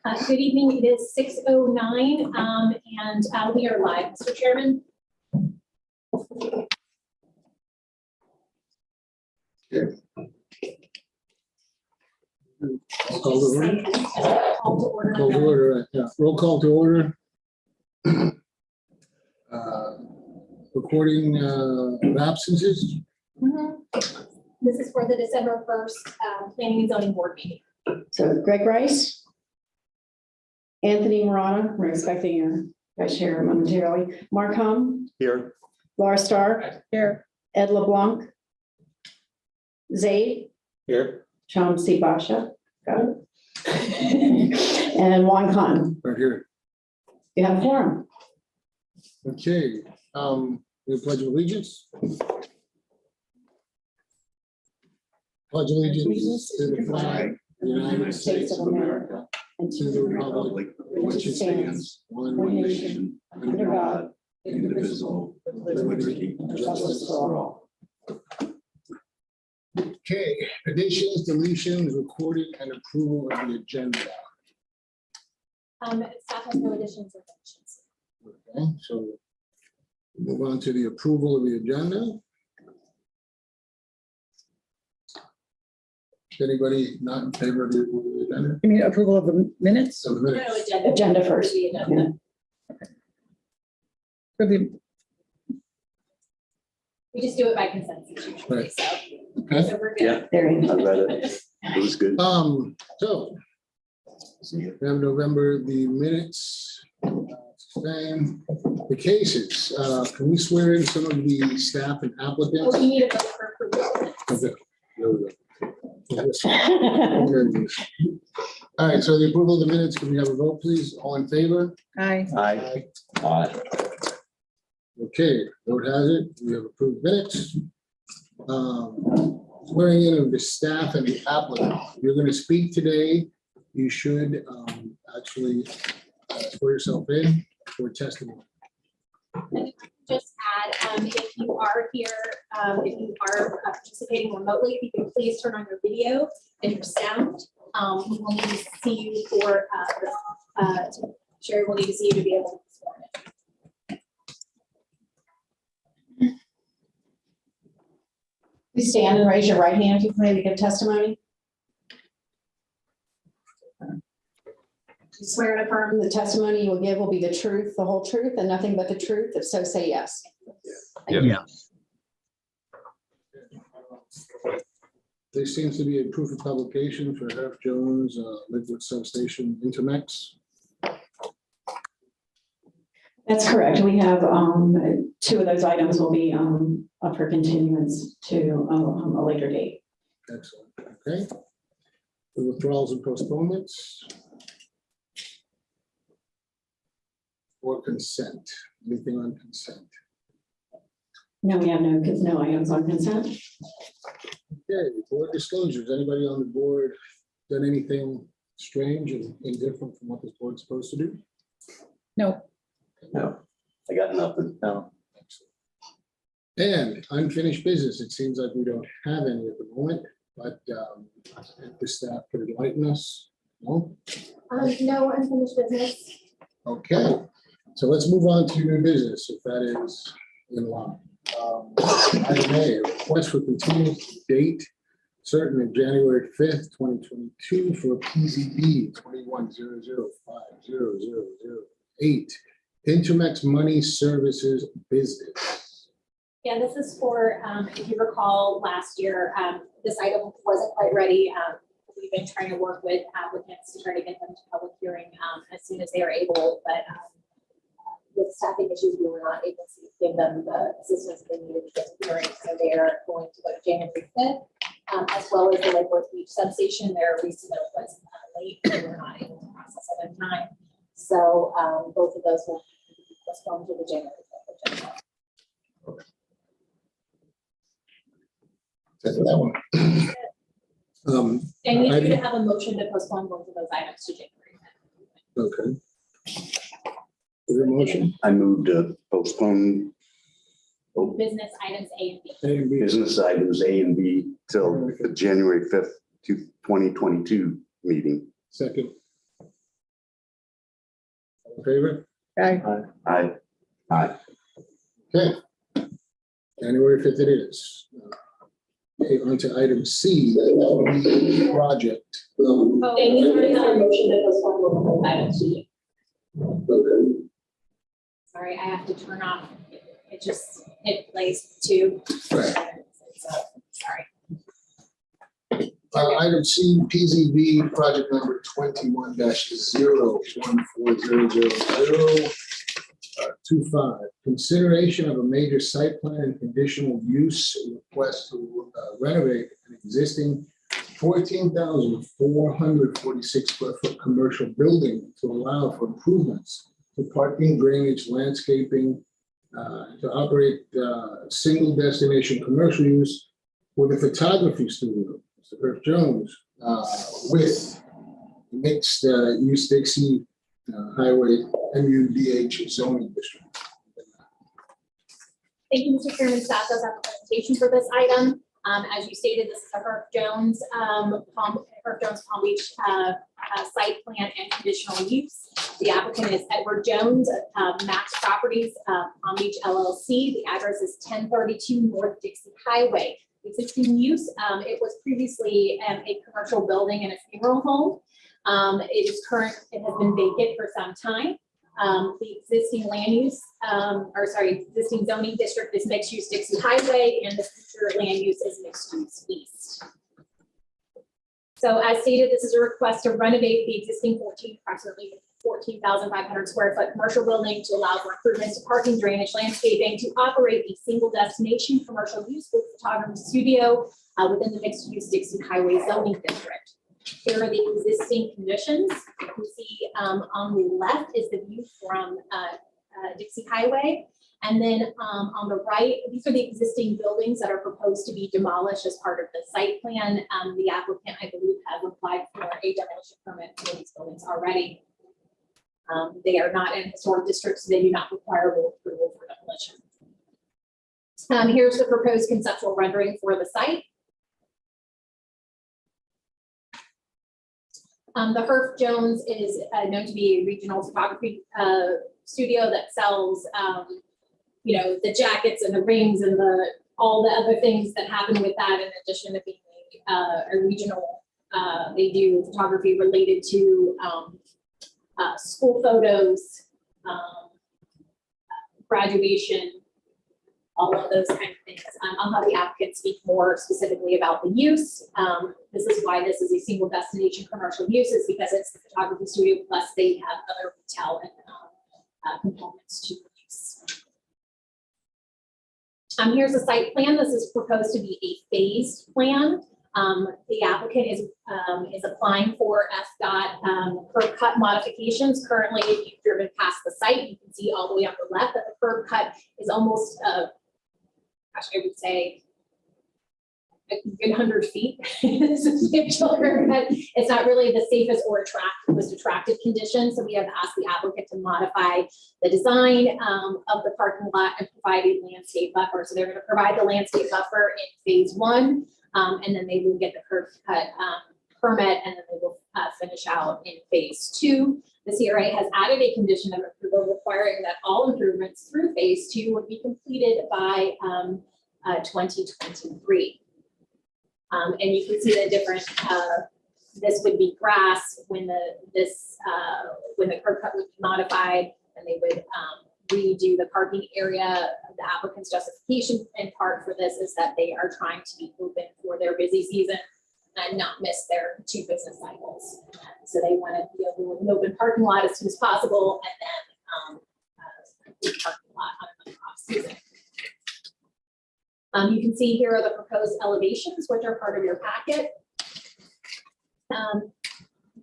Good evening. It is 6:09 and we are live, Mr. Chairman. Call to order. Call to order. Call to order, yeah. Roll call to order. Recording of absences. This is for the December 1st Planning and Zoning Board meeting. So Greg Rice, Anthony Morata, we're expecting your vice chair momentarily. Mark Hum, Here. Laura Stark, Here. Ed LeBlanc, Zaid, Here. Cham C. Basha, got it. And Juan Khan. Right here. You have a forum. Okay, we pledge of allegiance. Pledge allegiance to the flag of the United States of America And to the republic for which it stands, one nation, under God, indivisible, with liberty and justice for all. Okay, additions, deletions, recorded, and approval of the agenda. Staff has no additions or deletions. Okay, so we'll move on to the approval of the agenda. Is anybody not in favor of the approval of the agenda? You mean approval of the minutes? So the minutes. Agenda first. The agenda. For the, We just do it by consensus usually, Right. so. Okay. So we're good. Yeah. There you I go. read it. It was good. So we have November, the minutes, same. The cases, can we swear in some of the staff and Oh, applicants? you need a vote for approval. Okay, there we go. All right, so the approval of the minutes, can we have a vote, please? All in favor? aye. Aye. Okay, vote has it, we have approved minutes. Swearing in of the staff and the applicant. If you're going to speak today, you should actually swear yourself in for testimony. Just add, if you are here, if you are participating remotely, if you can please turn on your video and your sound. We will need to see you for, Sherry will need to see you to be able to swear in. Please stand and raise your right hand if you plan to give testimony. You swear and affirm the testimony you will give will be the truth, the whole truth, and nothing but the truth. If so, say yes. Yeah. There seems to be a proof of publication for Herf Jones Liquid Substation Intermex. That's correct. We have two of those items will be up for continuance to a later date. Excellent, okay. The withdrawals and postponements. Or consent, anything on consent? No, we have no items on consent. Okay, board disclosures, anybody on the board done anything strange and indifferent from what this board's supposed to do? No, No, I got nothing. No. And unfinished business, it seems like we don't have any at the moment, but if the staff could enlighten us, no? No unfinished business. Okay, so let's move on to new business, if that is in line. Item A, request for continued date certain of January 5th, 2022 for PZB 2100500008 Intermex Money Services Business. Yeah, this is for, if you recall, last year, this item wasn't quite ready. We've been trying to work with applicants to try to get them to public hearing as soon as they are able, but with staffing issues, we were not able to give them the assistance they needed to get to hearing. So they are going to go to January 5th, as well as the Lake Worth Beach substation. Their resubmit was late, and we were not able to process it in time. So both of those will be postponed to the January 5th agenda. That's that one. And we need to have a motion to postpone both of those items to January 5th. Okay. Is there a motion? I moved to postpone Business items A and B. A and B. business items A and B till the January 5th, 2022 meeting. Second. All in favor? Aye. I, Okay. January 5th it is. Okay, on to item C, the project. Oh, Amy already had a motion to postpone item C. Okay. Sorry, I have to turn off. It plays two. Right. Sorry. Item C, PZB, project number 21-014000. 25, consideration of a major site plan and conditional use request to renovate an existing 14,446 square foot commercial building to allow for improvements to parking, drainage, landscaping, to operate single destination commercial use with a photography studio, Mr. Herb Jones, with mixed use Dixie Highway MUDH zoning district. Thank you, Mr. Chairman. Staff does have a presentation for this item. As you stated, this is a Hrpb Jones Palm Beach site plan and conditional use. The applicant is Edward Jones, Max Properties, Palm Beach LLC. The address is 1032 North Dixie Highway. Existing use, it was previously a commercial building and a funeral home. It has been vacant for some time. The existing land use, existing zoning district is mixed use Dixie Highway, and the future land use is mixed use east. So as stated, this is a request to renovate the existing approximately 14,500 square foot commercial building to allow for improvements to parking, drainage, landscaping, to operate a single destination commercial use with photography studio within the mixed use Dixie Highway zoning district. Here are the existing conditions. You see on the left is the view from Dixie Highway. And then on the right, these are the existing buildings that are proposed to be demolished as part of the site plan. The applicant, I believe, has applied for a demolition permit for these buildings already. They are not in historic districts, so they do not require approval for demolition. Here's the proposed conceptual rendering for the site. The Hrpb Jones is known to be a regional photography studio that sells, the jackets and the rings and all the other things that happen with that. In addition to being a regional, they do photography related to school photos, graduation, all of those kind of things. I'll have the applicant speak more specifically about the use. This is why this is a single destination commercial use, is because it's the photography studio, plus they have other retail and components to the use. Here's the site plan. This is proposed to be a phased plan. The applicant is applying for FDOT curb cut modifications. Currently, if you've driven past the site, you can see all the way on the left that the curb cut is almost, I would say, a good 100 feet. It's a substantial curb cut. It's not really the safest or most attractive condition. So we have asked the applicant to modify the design of the parking lot and provide a landscape buffer. So they're going to provide the landscape buffer in phase 1. And then they will get the curb cut permit, and then they will finish out in phase 2. The CRA has added a condition of approval requiring that all improvements through phase 2 would be completed by 2023. And you can see the different. This would be grass when the curb cut would be modified, and they would redo the parking area. The applicant's justification in part for this is that they are trying to be open for their busy season and not miss their 2 business cycles. So they want to be able to an open parking lot as soon as possible, and then parking lot on an off season. You can see here are the proposed elevations, which are part of your packet.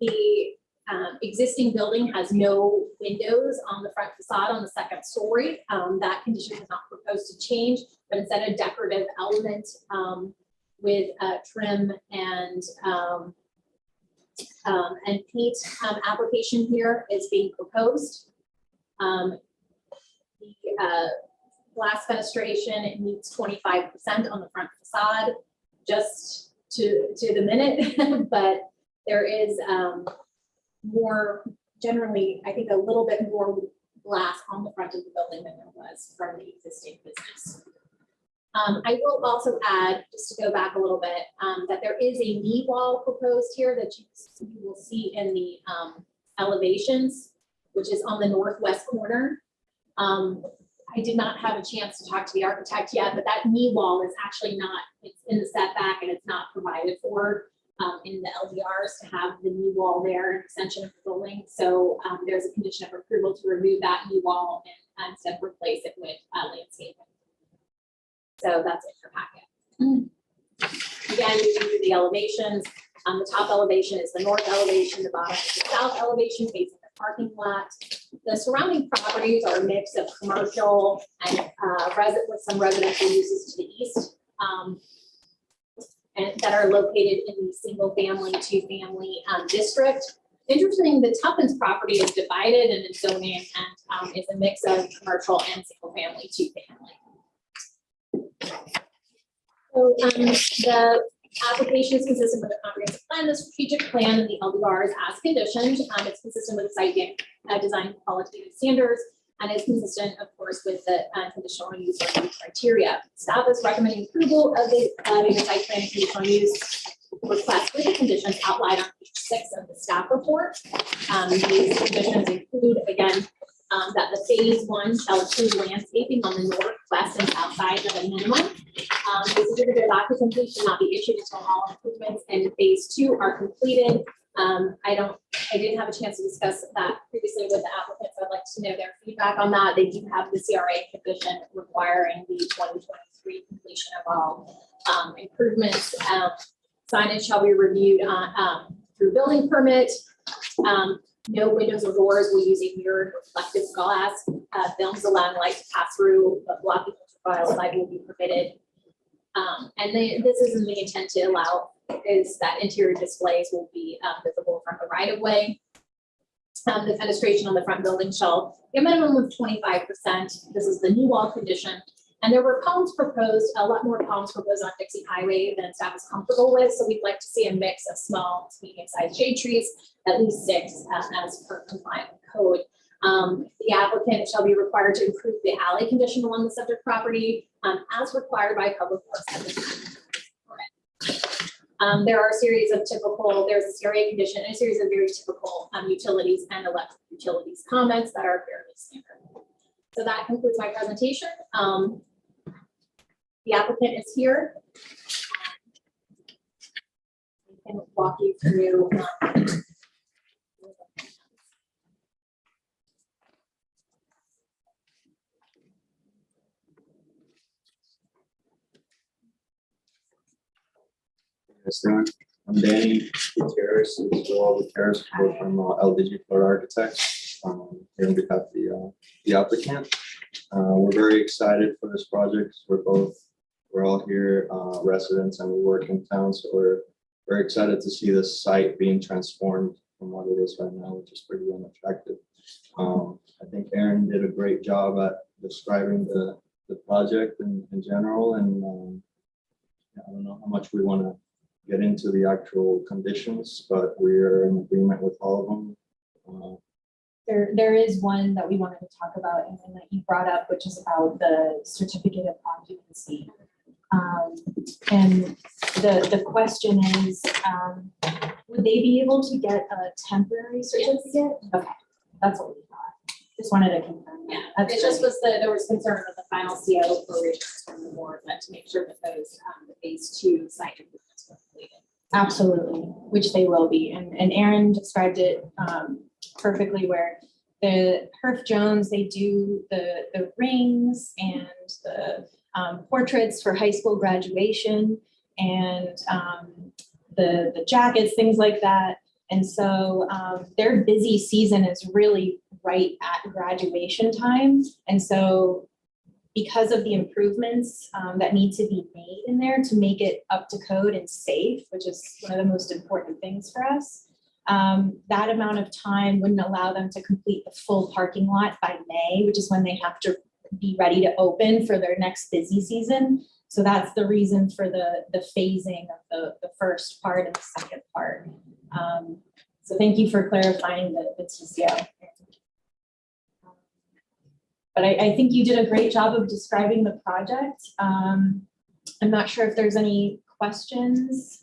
The existing building has no windows on the front facade on the 2nd story. That condition is not proposed to change, but instead a decorative element with trim and paint application here is being proposed. The glass fenestration, it meets 25% on the front facade, just to the minute, but there is more generally, I think, a little bit more glass on the front of the building than there was from the existing business. I will also add, just to go back a little bit, that there is a knee wall proposed here that you will see in the elevations, which is on the northwest corner. I did not have a chance to talk to the architect yet, but that knee wall is actually not, it's in the setback and it's not provided for in the LDRs to have the knee wall there, an extension of the building. So there's a condition of approval to remove that knee wall and instead replace it with landscaping. So that's it for packet. Again, moving through the elevations. The top elevation is the north elevation, the bottom is the south elevation facing the parking lot. The surrounding properties are a mix of commercial and with some residential uses to the east, and that are located in the single family, two family district. Interesting, the Tuppence property is divided in its zoning and is a mix of commercial and single family, two family. So the application is consistent with the comprehensive plan, the strategic plan, and the LDRs as conditioned. It's consistent with the site design qualitative standards, and it's consistent, of course, with the conditional use review criteria. Staff is recommending approval of the site plan conditional use request with the conditions outlined on page 6 of the staff report. These conditions include, again, that the phase 1 shall include landscaping on the north, west, and south sides at a minimum. The certificate of occupancy should not be issued until all improvements in phase 2 are completed. I didn't have a chance to discuss that previously with the applicants. I'd like to know their feedback on that. They do have the CRA condition requiring the 2023 completion of all improvements. Signage shall be reviewed through building permit. No windows or doors will use a mirrored reflective glass. Films allowing light to pass through, but blocking ultraviolet light will be permitted. This isn't the intent to allow is that interior displays will be visible from the right of way. The fenestration on the front building shall be a minimum of 25%. This is the new wall condition. And there were palms proposed, a lot more palms proposed on Dixie Highway than staff is comfortable with. So we'd like to see a mix of small to medium-sized shade trees, at least 6 as per compliant with code. The applicant shall be required to improve the alley condition along the subject property as required by public works at the time. There are a series of there's a CRA condition and a series of very typical utilities and electric utilities comments that are fairly standard. So that concludes my presentation. The applicant is here. I can walk you through. I'm Danny Gutierrez, Gutierrez from LDG Florida Architects. Here on behalf of the applicant. We're very excited for this project. We're all here residents and we work in town, so we're very excited to see this site being transformed from what it is right now, which is pretty unattractive. I think Aaron did a great job at describing the project in general, and I don't know how much we want to get into the actual conditions, but we're in agreement with all of them. There is one that we wanted to talk about and that you brought up, which is about the certificate of occupancy. And the question is, would they be able to get a temporary certificate? Yes. Okay, that's what we thought. Just wanted to confirm. Yeah, it just was there was concern with the final CO for reasons from the board, but to make sure that those the phase 2 site improvements were completed. Absolutely, which they will be. And Aaron described it perfectly, where the Herf Jones, they do the rings and the portraits for high school graduation and the jackets, things like that. And so their busy season is really right at graduation time. And so because of the improvements that need to be made in there to make it up to code and safe, which is one of the most important things for us, that amount of time wouldn't allow them to complete the full parking lot by May, which is when they have to be ready to open for their next busy season. So that's the reason for the phasing of the first part and the second part. So thank you for clarifying the TCO. But I think you did a great job of describing the project. I'm not sure if there's any questions.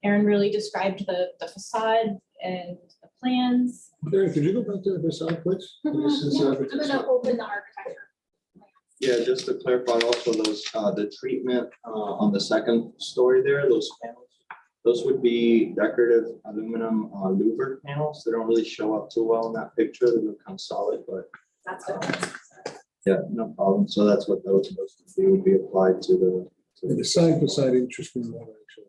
Aaron really described the facade and the plans. Derek, could you go back to the facade, please? This is, I'm gonna open the architecture. Yeah, just to clarify also those, the treatment on the second story there, those panels, those would be decorative aluminum louver panels. They don't really show up too well in that picture. They look kind of solid, but That's good. yeah, no problem. So that's what those would be applied to the. the side facade interesting more actually.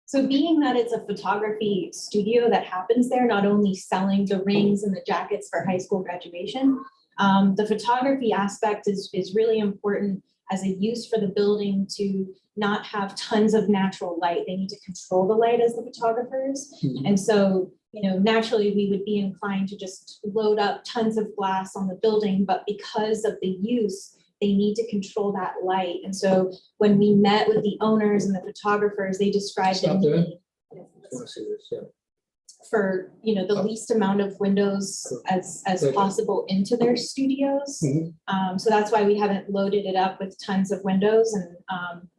So being that it's a photography studio that happens there, not only selling the rings and the jackets for high school graduation, the photography aspect is really important as a use for the building to not have tons of natural light. They need to control the light as the photographers. Mhm. And so, naturally we would be inclined to just load up tons of glass on the building, but because of the use, they need to control that light. And so when we met with the owners and the photographers, they described the Stop there. need I want to see this, yeah. for, the least amount of windows as Okay. possible into their studios. Mhm. So that's why we haven't loaded it up with tons of windows. And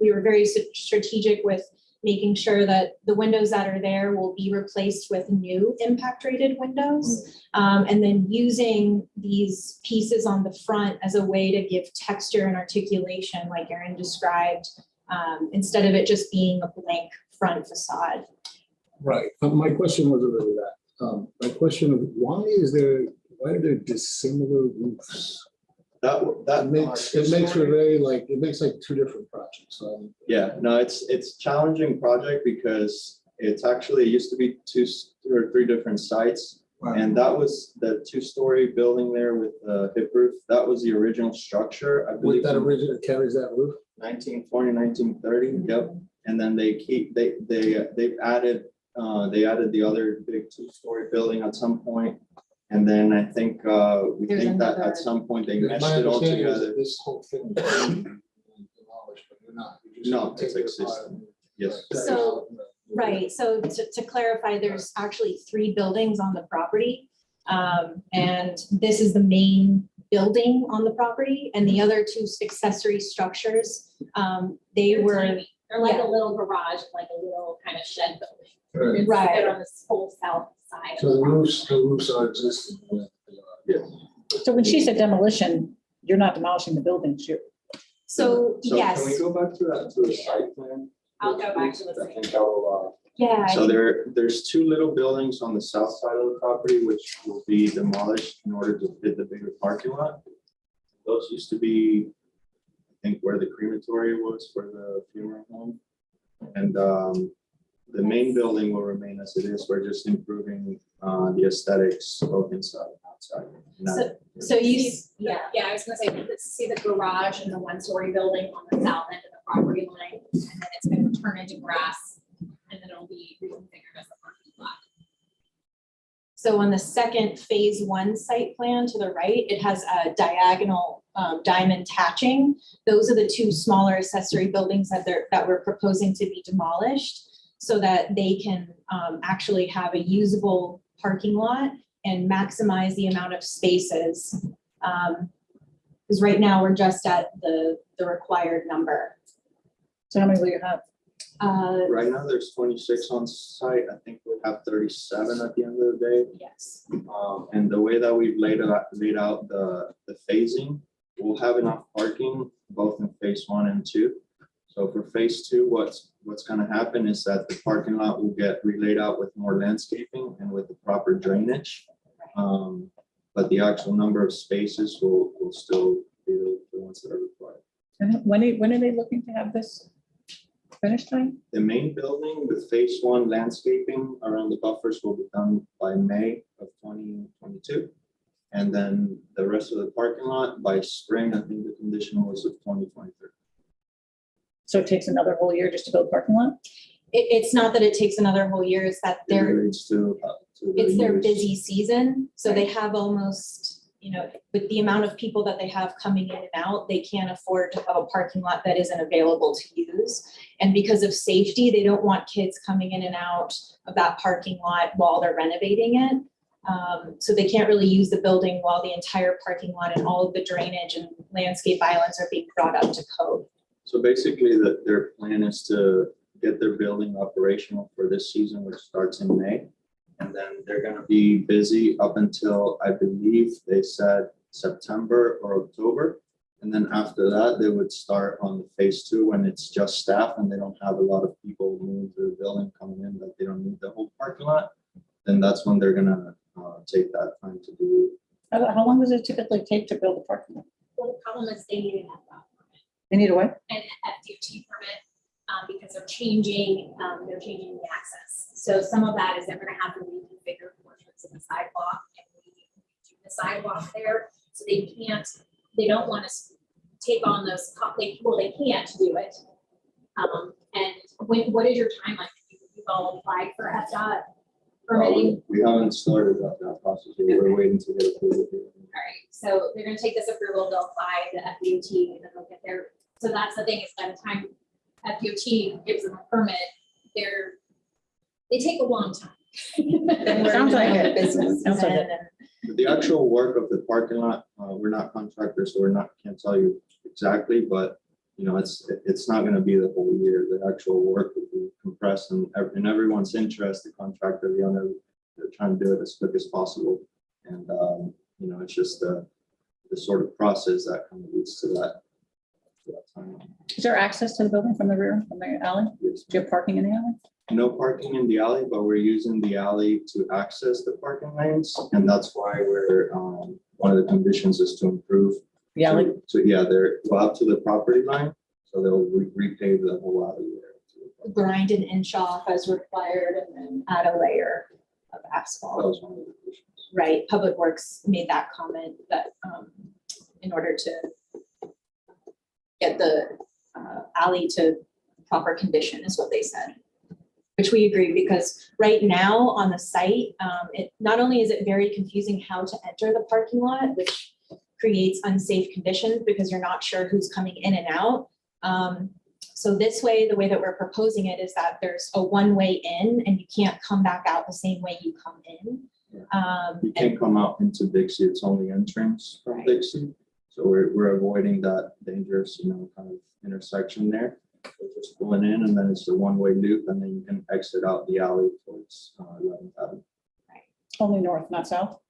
we were very strategic with making sure that the windows that are there will be replaced with new impact rated windows. And then using these pieces on the front as a way to give texture and articulation, like Aaron described, instead of it just being a blank front facade. Right. My question wasn't really that. My question of why are there dissimilar roofs? It makes for very like two different projects. Yeah, no, it's challenging project because it used to be 2 or 3 different sites. And that was the 2-story building there with the hip roof. That was the original structure, I With believe. that original carries that roof? 1920, 1930, yep. And then they've added the other big 2-story building at some point. And then I think we There's think that another- at some point they My meshed it all understanding is together. that this whole thing is demolished, but you're not. You're just No, gonna take it's it existing. apart. Yes. So- Right, so to clarify, there's actually 3 buildings on the property. And this is the main building on the property, and the other 2 accessory structures, they were, Tiny. They're like yeah. a little garage, like a little kind of shed building. Right. It's- Right. They're on this whole south side. So the roofs are existing. So when she said demolition, you're not demolishing the buildings, you're, so Can we yes, go back to the site plan? I'll go back to the I site. think I will, yeah. So there's 2 little buildings on the south side of the property which will be demolished in order to fit the bigger parking lot. Those used to be, I think, where the crematory was for the funeral home. And the main building will remain as it is. We're just improving the aesthetics both inside and outside. So you, Yeah, I was gonna say, let's see the garage and the 1-story building on the south end of the property line, and then it's gonna turn into grass, and then it'll be reconfigured as a parking lot. So on the second phase 1 site plan to the right, it has a diagonal diamond hatching. Those are the 2 smaller accessory buildings that we're proposing to be demolished so that they can actually have a usable parking lot and maximize the amount of spaces. Because right now we're just at the required number. so how many will you have? Right now, there's 26 on site. I think we'll have 37 at the end of the day. Yes. And the way that we've laid out the phasing, we'll have enough parking both in phase 1 and 2. So for phase 2, what's gonna happen is that the parking lot will get relayed out with more landscaping and with the proper drainage. But the actual number of spaces will still be the ones that are required. And when are they looking to have this finished time? The main building with phase 1 landscaping around the buffers will be done by May of 2022. And then the rest of the parking lot by spring, I think the condition was of 2023. So it takes another whole year just to build parking lot? It's not that it takes another whole year, it's that It relates to the it's their use. busy season, so they have almost, you know, with the amount of people that they have coming in and out, they can't afford to have a parking lot that isn't available to use. And because of safety, they don't want kids coming in and out of that parking lot while they're renovating it. So they can't really use the building while the entire parking lot and all of the drainage and landscape islands are being brought up to code. So basically, their plan is to get their building operational for this season, which starts in May. And then they're gonna be busy up until, I believe they said September or October. And then after that, they would start on the phase 2 when it's just staff and they don't have a lot of people moving through the building coming in, that they don't need the whole parking lot. Then that's when they're gonna take that time to do. How long does it typically take to build a parking lot? Well, the problem is they need an FDOT permit, They need a what? an FDOT permit, because they're changing the access. So some of that is they're gonna have to reconfigure portions of the sidewalk and redo the sidewalk there. So they don't want to take on those, they can't do it. And what is your timeline? You've all applied for FDOT permitting? We haven't started that process yet. We're waiting to get approval. All right, so they're gonna take this approval, they'll apply the FDOT, and then they'll get their, so that's the thing, is by the time FDOT gives them a permit, they take a long time. Sounds like it. Business. Sounds like it. But the actual work of the parking lot, we're not contractors, so can't tell you exactly, but you know, it's not gonna be the whole year. The actual work will be compressed and in everyone's interest, the contractor, the owner, they're trying to do it as quick as possible. And you know, it's just the sort of process that kind of leads to that time. Is there access to the building from the rear, from the alley? Yes. Do you have parking in the alley? No parking in the alley, but we're using the alley to access the parking lanes. And that's why we're, one of the conditions is to improve. The alley? So yeah, they're go up to the property line, so they'll repave the whole alley there. Grind an inch off as required and then add a layer of That asphalt. was one of the conditions. Right, Public Works made that comment that in order to get the alley to proper condition is what they said. Which we agree, because right now on the site, it not only is it very confusing how to enter the parking lot, which creates unsafe conditions because you're not sure who's coming in and out. So this way, the way that we're proposing it is that there's a one-way in and you can't come back out the same way you come in. You can't come out into Dixie, it's only entrance from Right. Dixie. So we're avoiding that dangerous, you know, kind of intersection there. So just pulling in and then it's a one-way loop and then you can exit out the alley towards 11th Avenue. Only north, not south?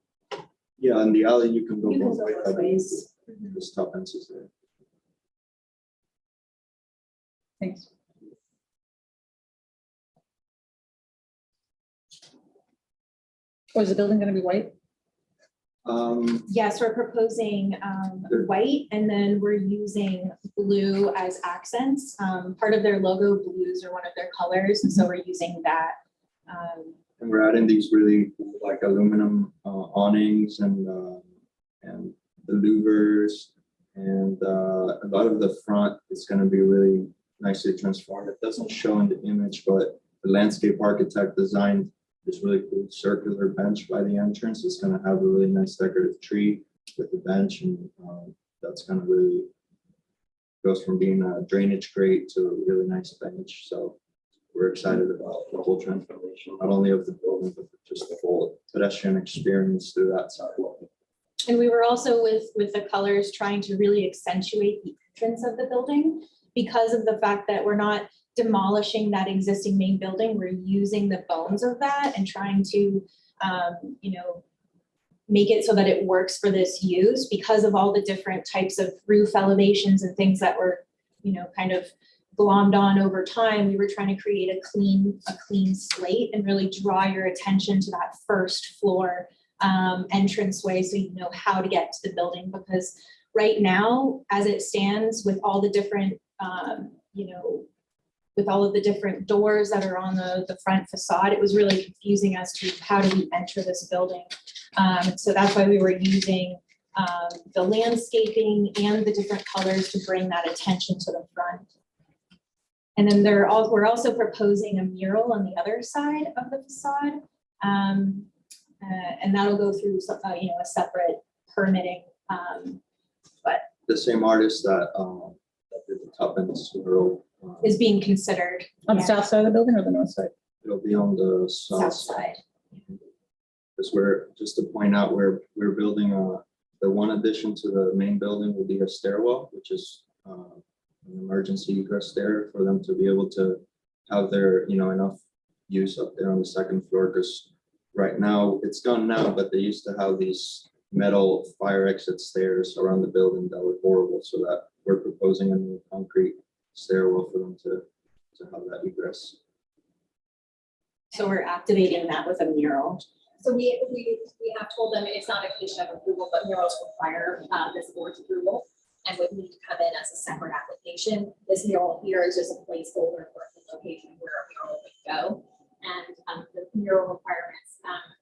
Yeah, in the alley you can go You can both go ways. both ways. The stop fences there. Thanks. Oh, is the building gonna be white? Yes, we're proposing white and then we're using blue as accents. Part of their logo, blues are one of their colors, and so we're using that. And we're adding these really cool, like aluminum awnings and the louvers. And a lot of the front is going to be really nicely transformed. It doesn't show in the image, but the landscape architect designed this really cool circular bench by the entrance. It's going to have a really nice decorative tree with the bench, and that's going to really goes from being a drainage grate to a really nice bench. So we're excited about the whole transformation, not only of the building, but just the whole pedestrian experience through that sidewalk. And we were also with the colors trying to really accentuate the entrance of the building because of the fact that we're not demolishing that existing main building. We're using the bones of that and trying to, you know, make it so that it works for this use because of all the different types of roof elevations and things that were, you know, kind of glommed on over time. We were trying to create a clean slate and really draw your attention to that first floor entranceway so you know how to get to the building. Because right now, as it stands with all the different, you know, with all of the different doors that are on the front facade, it was really confusing as to how do we enter this building. So that's why we were using the landscaping and the different colors to bring that attention to the front. And then we're also proposing a mural on the other side of the facade. And that'll go through you know, a separate permitting. The same artist that did the Tuppence mural. Is being considered. On the Yeah. south side of the building or the north side? It'll be on the South south side. Because just to point out, we're building the one addition to the main building will be a stairwell, which is an emergency egress stair for them to be able to have their, enough use up there on the second floor. Because right now, it's gone now, but they used to have these metal fire exit stairs around the building that were horrible. So that we're proposing a new concrete stairwell for them to have that egress. So we're activating that with a mural. So we have told them it's not a condition of approval, but murals require this board's approval and would need to come in as a separate application. This mural here is just a placeholder for the location where a mural would go. And the mural requirements,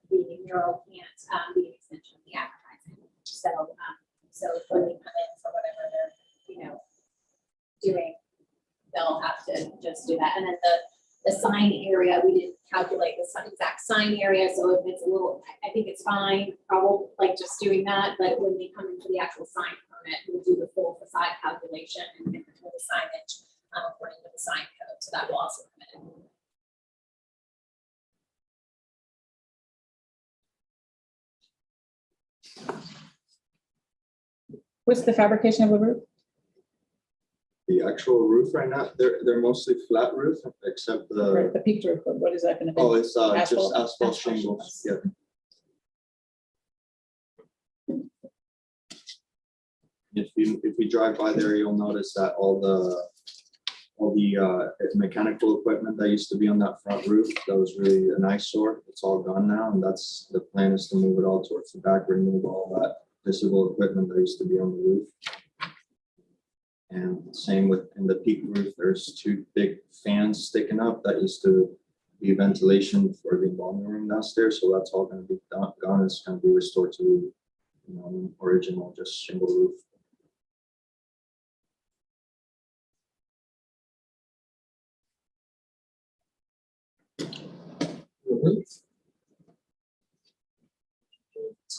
the mural can't be an extension of the advertising. So when they come in for whatever they're, doing, they'll have to just do that. And then the sign area, we didn't calculate the exact sign area, so if it's a little, I think it's fine, probably like just doing that, but when they come into the actual sign permit, we'll do the full facade calculation and get the total signage according to the sign code, so that will also come in. What's the fabrication of the roof? The actual roof right now, they're mostly flat roof, except The peaked roof, but what is that gonna be? oh, it's just Asphalt. asphalt shingles. Yeah. If we drive by there, you'll notice that all the mechanical equipment that used to be on that front roof, that was really an eyesore. It's all gone now, and that's the plan, is to move it all towards the back, remove all that visible equipment that used to be on the roof. And same with in the peak roof, there's two big fans sticking up that used to be ventilation for the embalming room downstairs. So that's all going to be gone. It's going to be restored to original, just shingle roof.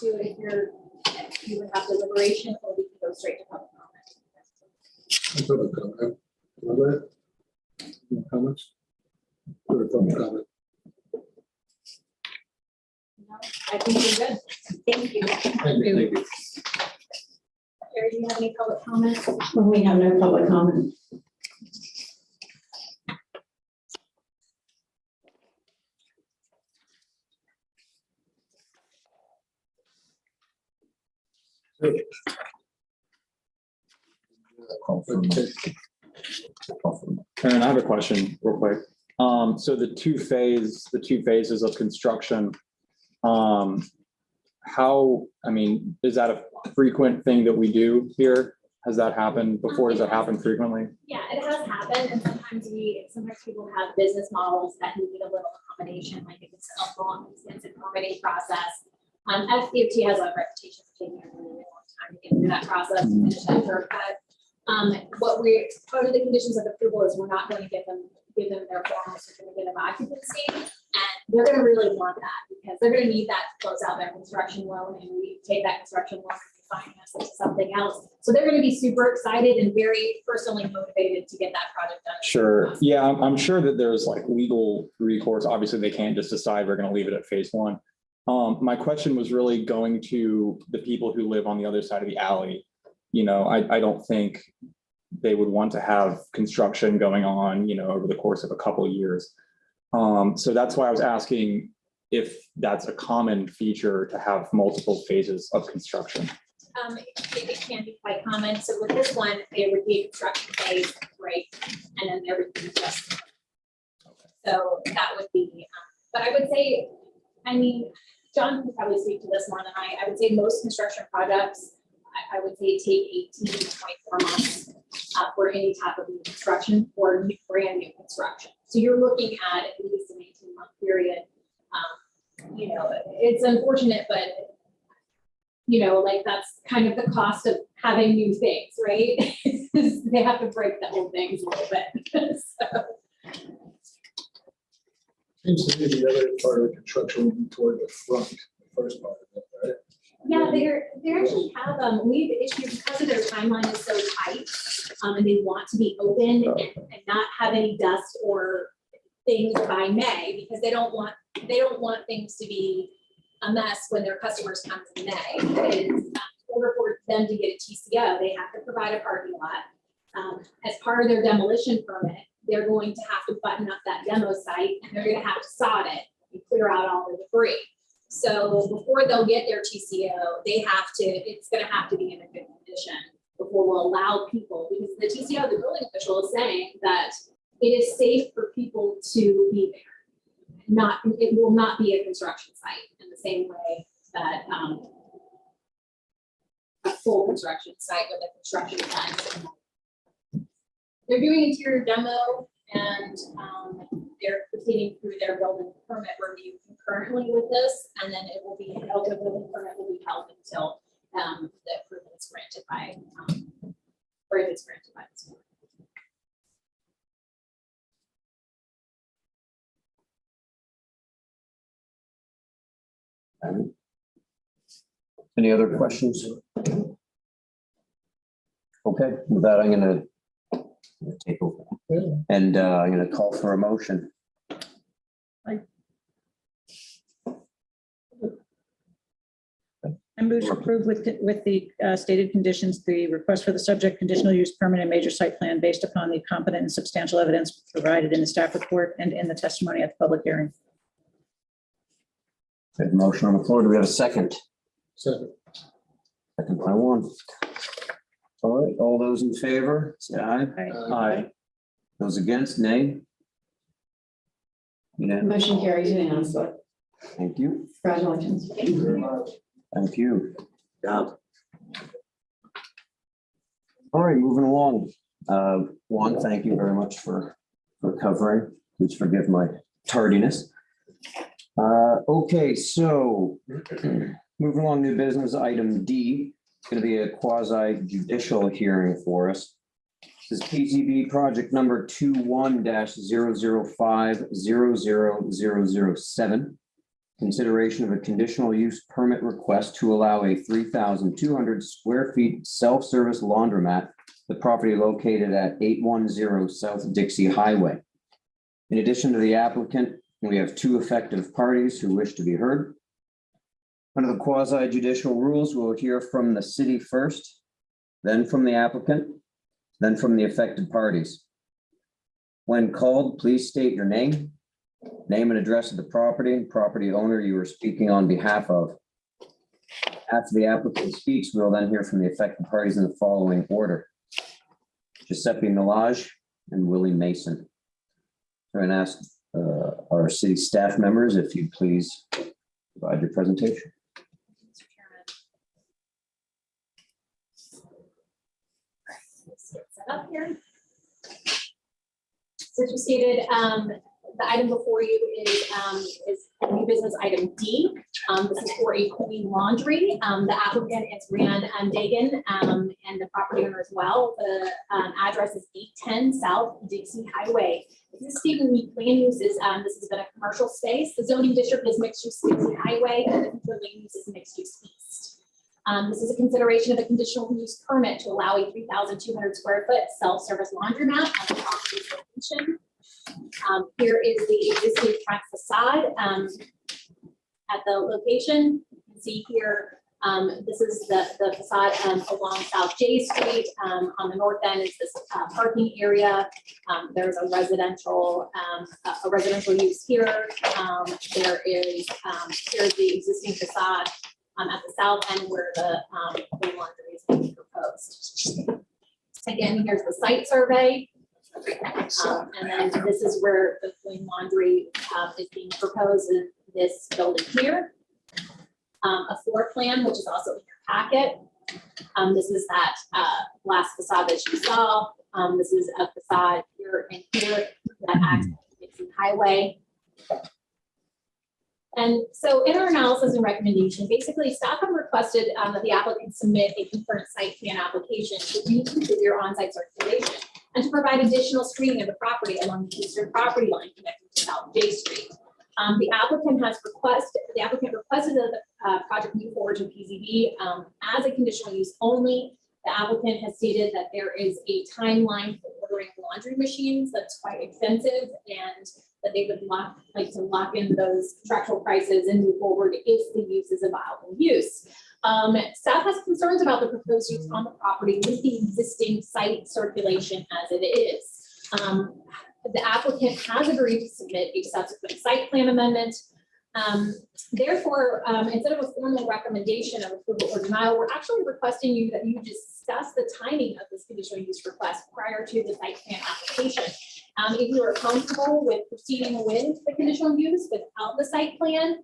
To if you would have deliberation, or we can go straight to public comment. Comments? Or public comment? No, I think we're good. Thank you. Thank you. Carrie, do you have any public comments? We have no public comment. Aaron, I have a question real quick. So the two phases of construction, is that a frequent thing that we do here? Has that happened before? Does that happen frequently? Yeah, it has happened, and sometimes people have business models that need a little accommodation, like it's a long, extensive permitting process. FDOT has a reputation for taking a really long time to get through that process, and finish that curb cut. Part of the conditions of approval is we're not going to give them their formal certificate of occupancy, and they're going to really want that because they're going to need that to close out their construction loan, and we take that construction loan and finance it to something else. So they're going to be super excited and very personally motivated to get that project done. Sure. Yeah, I'm sure that there's like legal recourse. Obviously, they can't just decide we're going to leave it at phase one. My question was really going to the people who live on the other side of the alley. I don't think they would want to have construction going on, over the course of a couple of years. So that's why I was asking if that's a common feature to have multiple phases of construction. It can be quite common. So with this one, there would be a construction phase, break, and then there would be just. So that would be, but I would say, John can probably speak to this more than I would say most construction projects, I would say take 18 to 24 months for any type of new construction or brand new construction. So you're looking at least an 18-month period. It's unfortunate, but that's kind of the cost of having new things, right? They have to break the old things a little bit. So. Seems to me the other part of the construction would be toward the front, the first part of it, right? Yeah, they actually have, we've issued, because of their timeline is so tight, and they want to be open and not have any dust or things by May, because they don't want things to be a mess when their customers come in May. In order for them to get a TCO, they have to provide a parking lot. As part of their demolition permit, they're going to have to button up that demo site, and they're gonna have to sod it and clear out all the debris. So before they'll get their TCO, it's gonna have to be in a good condition before we'll allow people, because the TCO, the building official is saying that it is safe for people to be there. It will not be a construction site in the same way that a full construction site with a construction fence. They're doing interior demo, and they're proceeding through their building permit review concurrently with this, and then the building permit will be held until the approval is granted by, or if it's granted by this board. Any other questions? Okay, with that, I'm gonna take over. And I'm gonna call for a motion. I move to approve with the stated conditions, the request for the subject conditional use permit and major site plan based upon the competent and substantial evidence provided in the staff report and in the testimony at the public hearing. We have a motion on the floor. Do we have a second? Second. Second by one. All right, all those in favor, say aye. Aye. Those against, nay. Unanimous. Motion carries unanimously. Thank you. Congratulations. Thank you very much. Thank you. Yeah. All right, moving along. Juan, thank you very much for covering. Please forgive my tardiness. Okay, so moving along, new business item D. It's going to be a quasi judicial hearing for us. This is PZB project number 21-005-00007. Consideration of a conditional use permit request to allow a 3,200 square feet self-service laundromat, the property located at 810 South Dixie Highway. In addition to the applicant, we have two effective parties who wish to be heard. Under the quasi judicial rules, we'll hear from the city first, then from the applicant, then from the affected parties. When called, please state your name and address of the property owner you are speaking on behalf of. After the applicant speaks, we will then hear from the affected parties in the following order: Giuseppe Milage and Willie Mason. I'm going to ask our city staff members if you'd please provide your presentation. Mr. Chairman. Let's get set up here. So as you stated, the item before you is new business item D. This is for a clean laundry. The applicant is Rian Dagan, and the property owner as well. The address is 810 South Dixie Highway. Existing land use is, this has been a commercial space. The zoning district is mixed use Dixie Highway, and the land use is mixed use east. This is a consideration of a conditional use permit to allow a 3,200 square foot self-service laundromat on the property's location. Here is the existing front facade at the location. You can see here, this is the facade along South J Street. On the north end is this parking area. There's a residential use here. There is here's the existing facade at the south end where the laundry is being proposed. Again, here's the site survey. And then this is where the clean laundry is being proposed in this building here. A floor plan, which is also in your packet. This is that glass facade that you saw. This is a facade here and here that acts on the Dixie Highway. And so in our analysis and recommendation, basically staff have requested that the applicant submit a concurrent site plan application to reconfigure on-site circulation and to provide additional screening of the property along the eastern property line connecting to South J Street. The applicant requested that the project move forward to PZB as a conditional use only. The applicant has stated that there is a timeline for ordering laundry machines that's quite expensive, and that they would like to lock in those contractual prices and move forward if the use is a viable use. Staff has concerns about the proposed use on the property with the existing site circulation as it is. The applicant has agreed to submit a subsequent site plan amendment. Therefore, instead of a formal recommendation of approval or denial, we're actually requesting you that you discuss the timing of this conditional use request prior to the site plan application. If you are comfortable with proceeding with the conditional use without the site plan,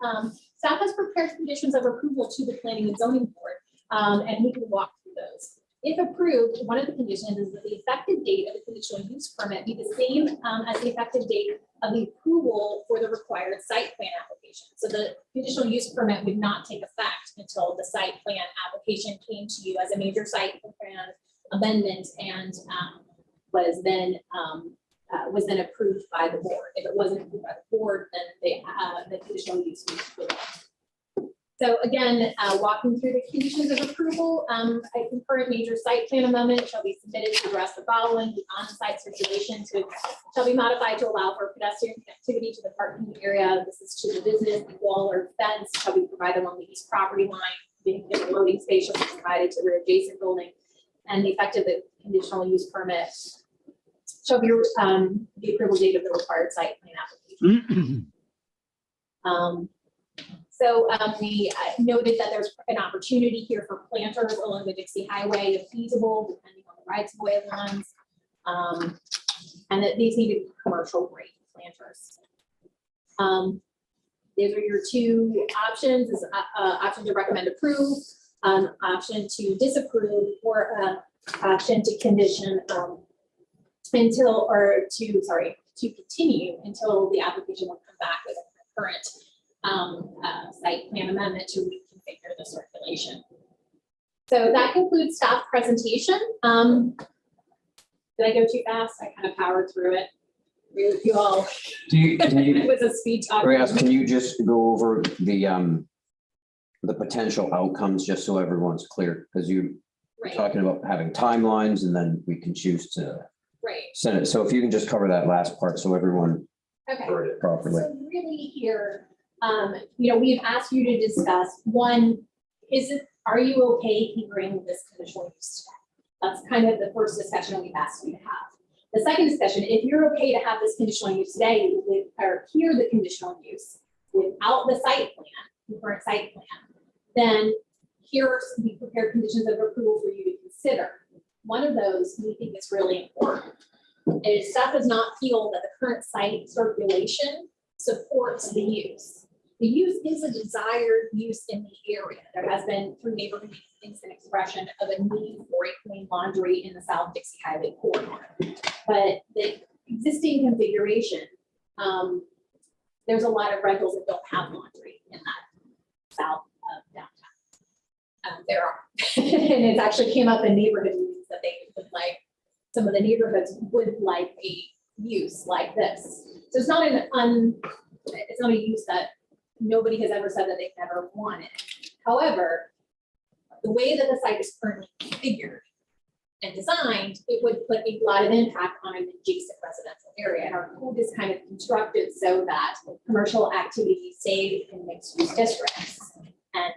staff has prepared conditions of approval to the Planning and Zoning Board, and we can walk through those. If approved, one of the conditions is that the effective date of the conditional use permit be the same as the effective date of the approval for the required site plan application. So the conditional use permit would not take effect until the site plan application came to you as a major site plan amendment and was then approved by the board. If it wasn't approved by the board, then the conditional use would. So again, walking through the conditions of approval, a concurrent major site plan amendment shall be submitted to address the following: the on-site circulation shall be modified to allow for pedestrian connectivity to the parking area. This is to the business. The wall or fence shall be provided along the east property line. The loading space shall be provided to the adjacent building, and the effective conditional use permit shall be the approval date of the required site plan application. So we noted that there's an opportunity here for planters along the Dixie Highway if feasible, depending on the rights of way ones, and that these need to be commercial grade planters. These are your two options: is option to recommend approve, option to disapprove, or option to condition to continue until the application will come back with a current site plan amendment to reconfigure the circulation. So that concludes staff presentation. Did I go too fast? I kind of powered through it. You all. It was a speed talk. Can you just go over the potential outcomes just so everyone's clear? Because you're talking about having timelines and then we can choose to send it. So if you can just cover that last part so everyone heard it properly. So really here, we've asked you to discuss one, are you okay hearing this conditional use today? That's kind of the first discussion we've asked you to have. The second discussion, if you're okay to have this conditional use today or hear the conditional use without the site plan, the current site plan, then here we prepared conditions of approval for you to consider. One of those we think is really important. Is staff does not feel that the current site circulation supports the use. The use is a desired use in the area. There has been through neighborhood meetings an expression of a need for a clean laundry in the South Dixie Highway corridor. But the existing configuration, there's a lot of rentals that don't have laundry in that south of downtown. There are, and it actually came up in neighborhood meetings that they would like, some of the neighborhoods would like a use like this. So it's not it's not a use that nobody has ever said that they've never wanted. However, the way that the site is currently configured and designed, it would put a lot of impact on an adjacent residential area. And our code is kind of constructed so that commercial activities stay in mixed use districts, and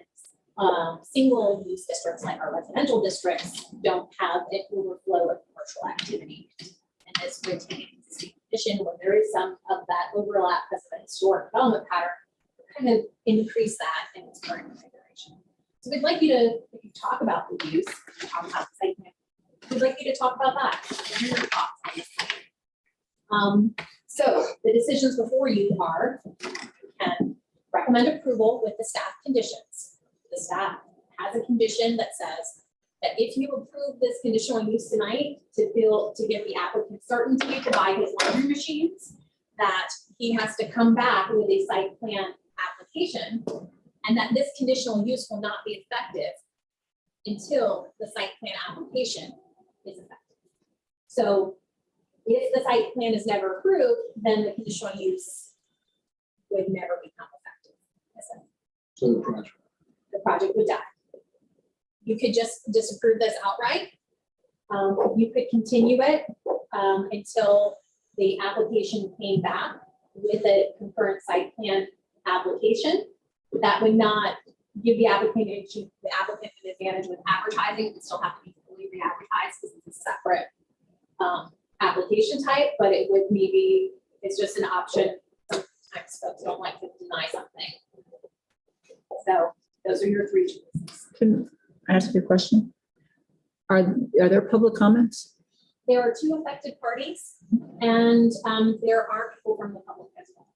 single use districts like our residential districts don't have an overflow of commercial activity. And this retains the condition when there is some of that overlap because of a historic development pattern, kind of increase that in its current configuration. So we'd like you to, if you talk about the use, talk about the site plan, we'd like you to talk about that. Hear your thoughts on this. So the decisions before you are, you can recommend approval with the staff conditions. The staff has a condition that says that if you approve this conditional use tonight to give the applicant certainty to buy his laundry machines, that he has to come back with a site plan application, and that this conditional use will not be effective until the site plan application is effective. So if the site plan is never approved, then the conditional use would never become effective. So the project. Would die. You could just disapprove this outright. You could continue it until the application came back with a concurrent site plan application. That would not give the applicant an advantage with advertising. It would still have to be fully re-advertised because it's a separate application type, but it would maybe, it's just an option. Sometimes folks don't like to deny something. So those are your three choices. Can I ask you a question? Are there public comments? There are two affected parties, and there are people from the public as well.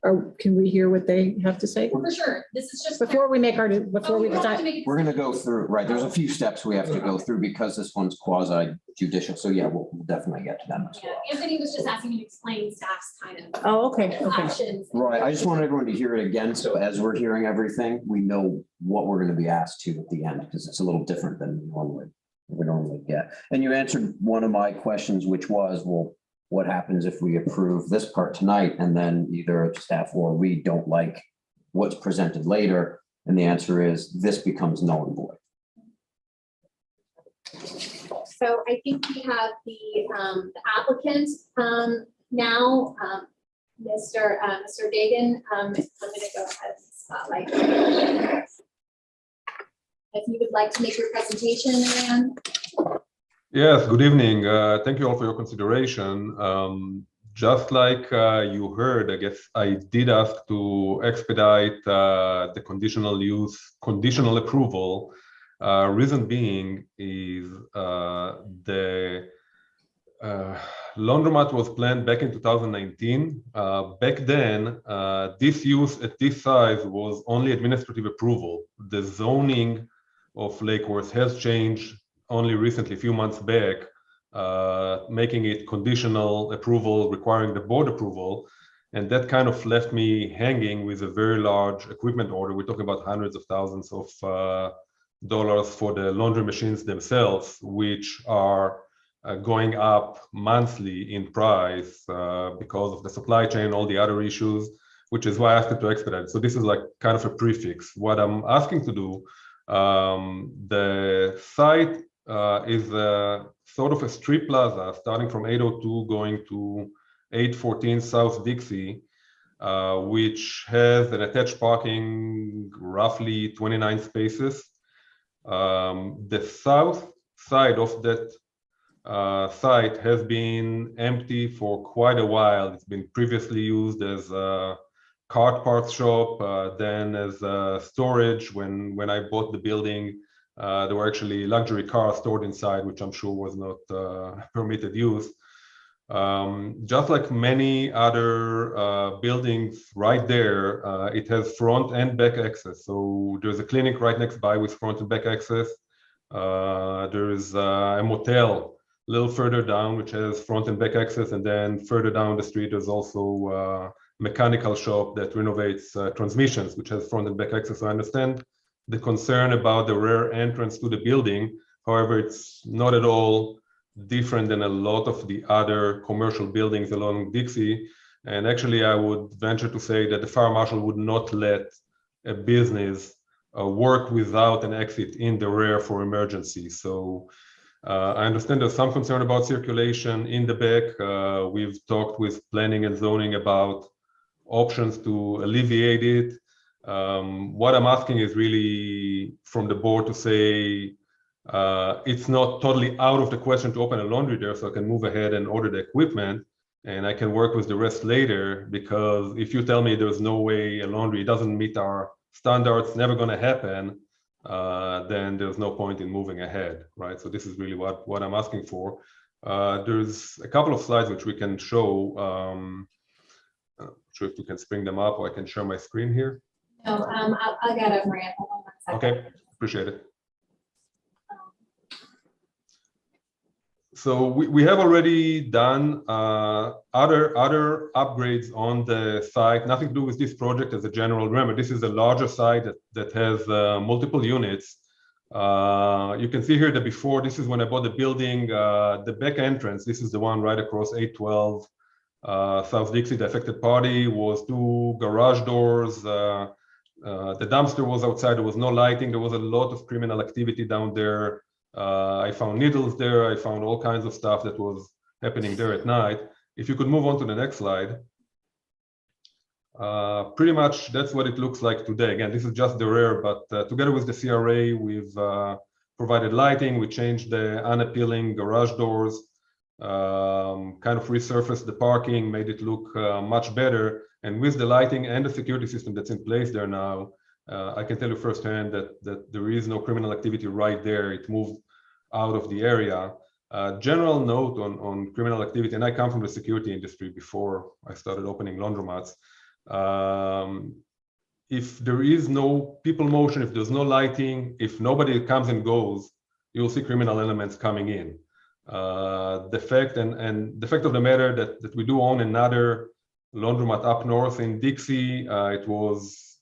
Or can we hear what they have to say? For sure, this is just. Before we make our, before we don't have to decide. make a We're gonna decision. go through, right, there's a few steps we have to go through because this one's quasi judicial, so yeah, we'll definitely get to them as Yeah, well. Anthony was just asking me to explain staff's kind of Oh, okay, okay. options. Right, I just want everyone to hear it again, so as we're hearing everything, we know what we're gonna be asked to at the end, because it's a little different than we normally get. And you answered one of my questions, which was, well, what happens if we approve this part tonight and then either staff or we don't like what's presented later? And the answer is this becomes null and void. So I think we have the applicant now, Mr. Dagan. I'm gonna go ahead and spotlight. If you would like to make your presentation, Ann. Yes, good evening. Thank you all for your consideration. Just like you heard, I guess I did ask to expedite the conditional approval. Reason being is the laundromat was planned back in 2019. Back then, this use at this size was only administrative approval. The zoning of Lake Worth has changed only recently, a few months back, making it conditional approval, requiring the board approval. And that kind of left me hanging with a very large equipment order. We're talking about hundreds of thousands of dollars for the laundry machines themselves, which are going up monthly in price because of the supply chain, all the other issues, which is why I asked it to expedite. So this is like kind of a prefix. What I'm asking to do, the site is sort of a street plaza starting from 802 going to 814 South Dixie, which has an attached parking, roughly 29 spaces. The south side of that site has been empty for quite a while. It's been previously used as a cart parts shop, then as storage. When I bought the building, there were actually luxury cars stored inside, which I'm sure was not permitted use. Just like many other buildings right there, it has front and back access. So there's a clinic right next by with front and back access. There's a motel a little further down, which has front and back access. And then further down the street, there's also a mechanical shop that renovates transmissions, which has front and back access. So I understand the concern about the rear entrance to the building. However, it's not at all different than a lot of the other commercial buildings along Dixie. And actually, I would venture to say that the fire marshal would not let a business work without an exit in the rear for emergency. So I understand there's some concern about circulation in the back. We've talked with planning and zoning about options to alleviate it. What I'm asking is really from the board to say, it's not totally out of the question to open a laundry there, so I can move ahead and order the equipment and I can work with the rest later. Because if you tell me there's no way a laundry doesn't meet our standards, never going to happen, then there's no point in moving ahead, right? So this is really what I'm asking for. There's a couple of slides which we can show. Not sure if we can spring them up, or I can share my screen here. No, I got it, Maria. Hold on 1 second. Okay, appreciate it. So we have already done other upgrades on the site, nothing to do with this project as a general. Remember, this is a larger site that has multiple units. You can see here that before, this is when I bought the building, the back entrance, this is the one right across 812 South Dixie, the affected party, was 2 garage doors. The dumpster was outside. There was no lighting. There was a lot of criminal activity down there. I found needles there. I found all kinds of stuff that was happening there at night. If you could move on to the next slide. Pretty much that's what it looks like today. Again, this is just the rear, but together with the CRA, we've provided lighting. We changed the unappealing garage doors, kind of resurfaced the parking, made it look much better. And with the lighting and the security system that's in place there now, I can tell you firsthand that there is no criminal activity right there. It moved out of the area. General note on criminal activity, and I come from the security industry before I started opening laundromats. If there is no people motion, if there's no lighting, if nobody comes and goes, you'll see criminal elements coming in. The fact of the matter that we do own another laundromat up north in Dixie, it was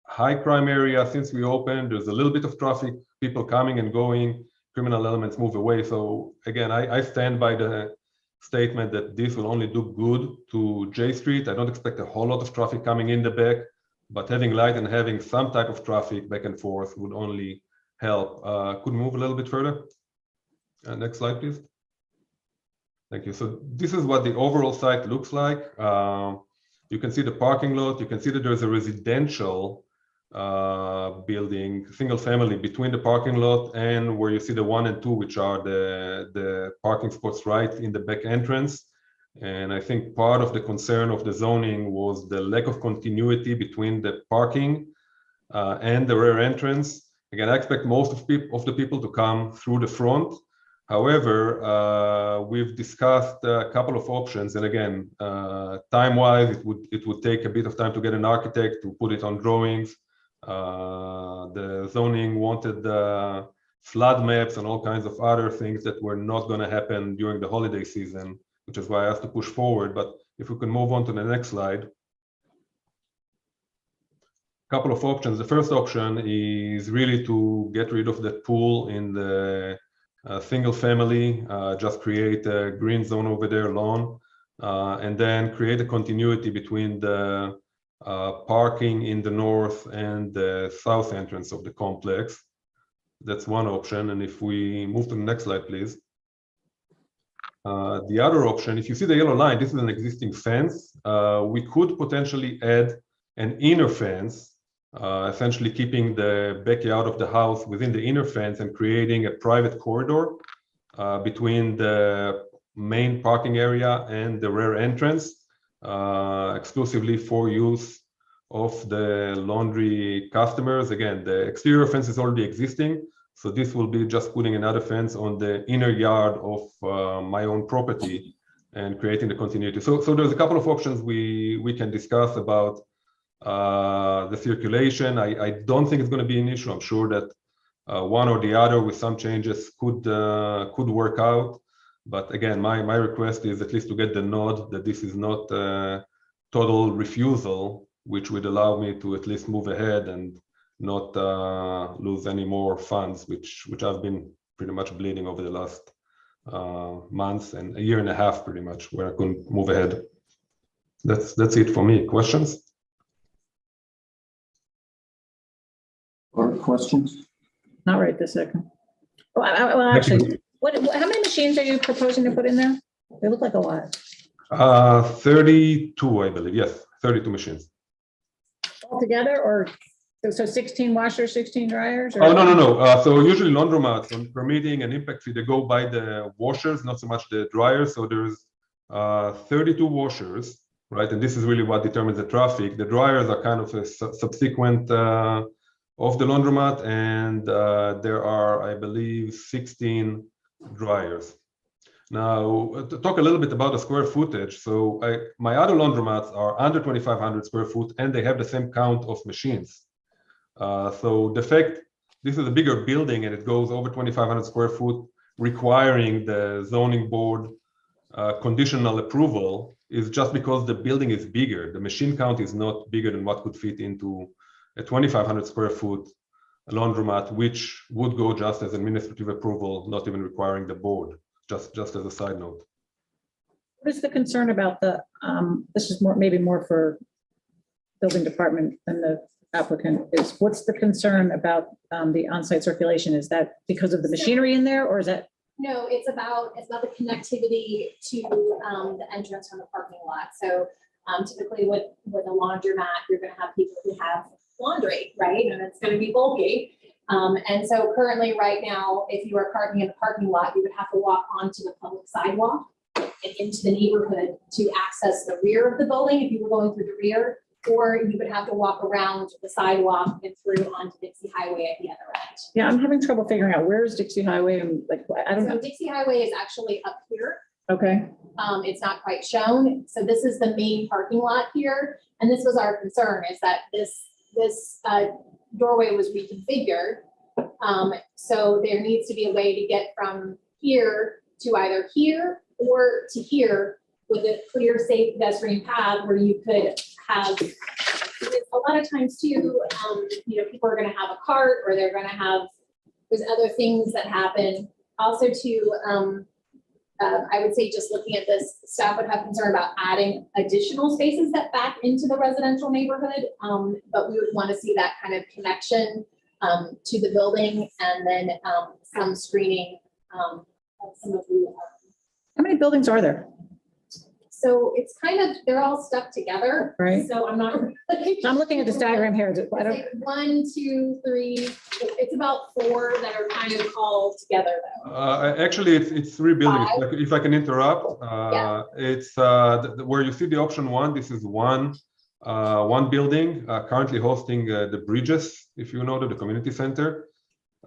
high crime area since we opened. There's a little bit of traffic, people coming and going, criminal elements move away. So again, I stand by the statement that this will only do good to J Street. I don't expect a whole lot of traffic coming in the back, but having light and having some type of traffic back and forth would only help. Could move a little bit further. Next slide, please. Thank you. So this is what the overall site looks like. You can see the parking lot. You can see that there's a residential building, single family, between the parking lot and where you see the 1 and 2, which are the parking spots right in the back entrance. And I think part of the concern of the zoning was the lack of continuity between the parking and the rear entrance. Again, I expect most of the people to come through the front. However, we've discussed a couple of options, and again, time-wise, it would take a bit of time to get an architect to put it on drawings. The zoning wanted flood maps and all kinds of other things that were not going to happen during the holiday season, which is why I have to push forward. But if we can move on to the next slide. Couple of options. The first option is really to get rid of the pool in the single family, just create a green zone over there, lawn, and then create a continuity between the parking in the north and the south entrance of the complex. That's one option. And if we move to the next slide, please. The other option, if you see the yellow line, this is an existing fence. We could potentially add an inner fence, essentially keeping the backyard of the house within the inner fence and creating a private corridor between the main parking area and the rear entrance, exclusively for use of the laundry customers. Again, the exterior fence is already existing, so this will be just putting another fence on the inner yard of my own property and creating the continuity. So there's a couple of options we can discuss about the circulation. I don't think it's going to be an issue. I'm sure that one or the other with some changes could work out. But again, my request is at least to get the nod that this is not a total refusal, which would allow me to at least move ahead and not lose any more funds, which I've been pretty much bleeding over the last months and a year and a half, pretty much, where I couldn't move ahead. That's it for me. Questions? Or questions? Not right this second. Well, actually, how many machines are you proposing to put in there? They look like a lot. 32, I believe. Yes, 32 machines. Altogether, or so 16 washers, 16 dryers? Or? Oh, no. So usually laundromats on permitting and impact fee, they go by the washers, not so much the dryers. So there's 32 washers, right? And this is really what determines the traffic. The dryers are kind of a subsequent of the laundromat, and there are, I believe, 16 dryers. Now, to talk a little bit about the square footage. So my other laundromats are under 2,500 square foot, and they have the same count of machines. So the fact this is a bigger building and it goes over 2,500 square foot, requiring the zoning board conditional approval, is just because the building is bigger. The machine count is not bigger than what could fit into a 2,500 square foot laundromat, which would go just as administrative approval, not even requiring the board, just as a side note. What is the concern about the, this is more, maybe more for building department than the applicant, is what's the concern about the on-site circulation? Is that because of the machinery in there, or is that? No, it's about the connectivity to the entrance from the parking lot. So typically with a laundromat, you're gonna have people who have laundry, right? And it's gonna be bulky. And so currently right now, if you are parking in the parking lot, you would have to walk onto the public sidewalk and into the neighborhood to access the rear of the building if you were going through the rear, or you would have to walk around the sidewalk and through onto Dixie Highway at the other end. Yeah, I'm having trouble figuring out where is Dixie Highway and like, I don't So know. Dixie Highway is actually up here. Okay, It's not quite shown. So this is the main parking lot here. And this was our concern, is that this doorway was reconfigured. So there needs to be a way to get from here to either here or to here with a clear, safe pedestrian path where you could have, a lot of times too, you know, people are gonna have a cart or they're gonna have, there's other things that happen. Also too, I would say just looking at this, staff would have concern about adding additional spaces that back into the residential neighborhood. But we would want to see that kind of connection to the building, and then some screening of some of the. how many buildings are there? So it's kind of, they're all stuck together. Right. So I'm not. So I'm looking at this diagram here. I It's don't, like 1, 2, 3, it's about 4 that are kind of all together though. Actually, it's 3 buildings. Five? Like, if I can interrupt, Yeah. it's where you see the option 1. This is one building currently hosting the Bridges, if you know, the community center.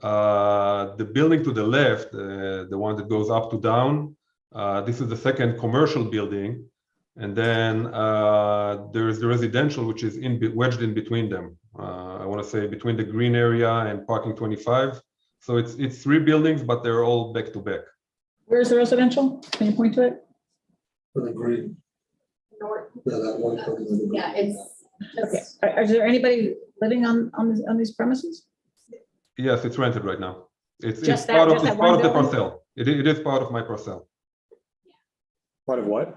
The building to the left, the one that goes up to down, this is the second commercial building. And then there's the residential, which is wedged in between them. I want to say between the green area and parking 25. So it's 3 buildings, but they're all back to back. where's the residential? Can you point to it? For the green, North, yeah, that one. building. yeah, it's Okay, just, is there anybody living on these premises? Yes, it's rented right now. It's Just that- part of just that it's part one of the building? parcel. It is part of my parcel. Part of what?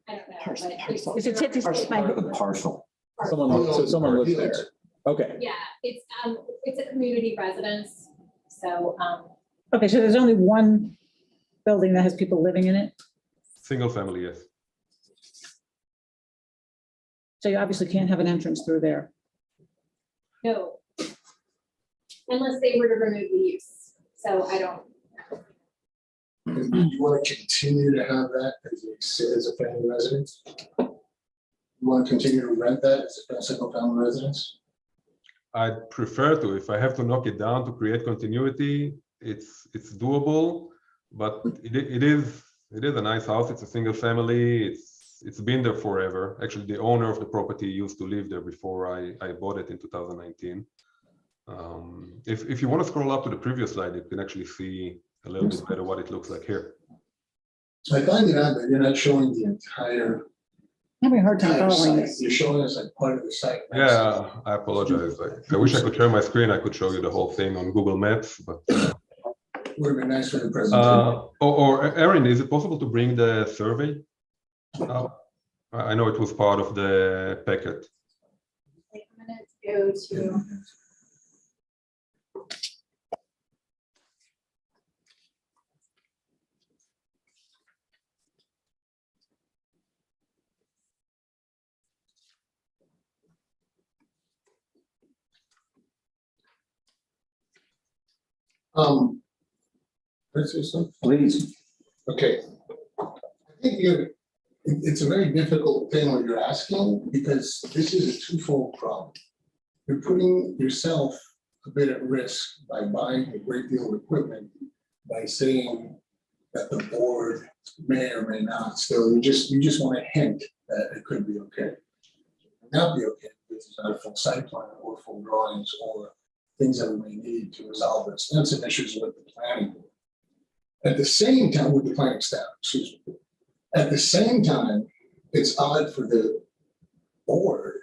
I don't know. Parcel, but parcel. Is it Part of the parcel. So someone lives there. Okay. Yeah, it's a community residence, so, Okay, so there's only one building that has people living in it, Single family, yes. so you obviously can't have an entrance through there. no. Unless they were to remove the use, so I don't. Do you want to continue to have that as a family residence? You want to continue to rent that as a single family residence? I'd prefer to. If I have to knock it down to create continuity, it's doable. But it is a nice house. It's a single family. It's been there forever. Actually, the owner of the property used to live there before I bought it in 2019. If you want to scroll up to the previous slide, you can actually see a little bit better what it looks like here. I find it odd that you're not showing the entire I'm having a hard time following site. this. You're showing us like part of the site. Yeah, I apologize. I wish I could share my screen. I could show you the whole thing on Google Maps, but Would have been nice for the presentation. or Erin, is it possible to bring the survey up? I know it was part of the packet. Like, I'm gonna go to. Can I say something? Please. Okay. I think it's a very difficult thing what you're asking, because this is a twofold problem. You're putting yourself a bit at risk by buying a great deal of equipment, by saying that the board may or may not still, you just want to hint that it could be okay. It may not be okay, because it's not a full site plan or full drawings or things that we may need to resolve extensive issues with the planning board. At the same time, with the planning staff, excuse me. At the same time, it's odd for the board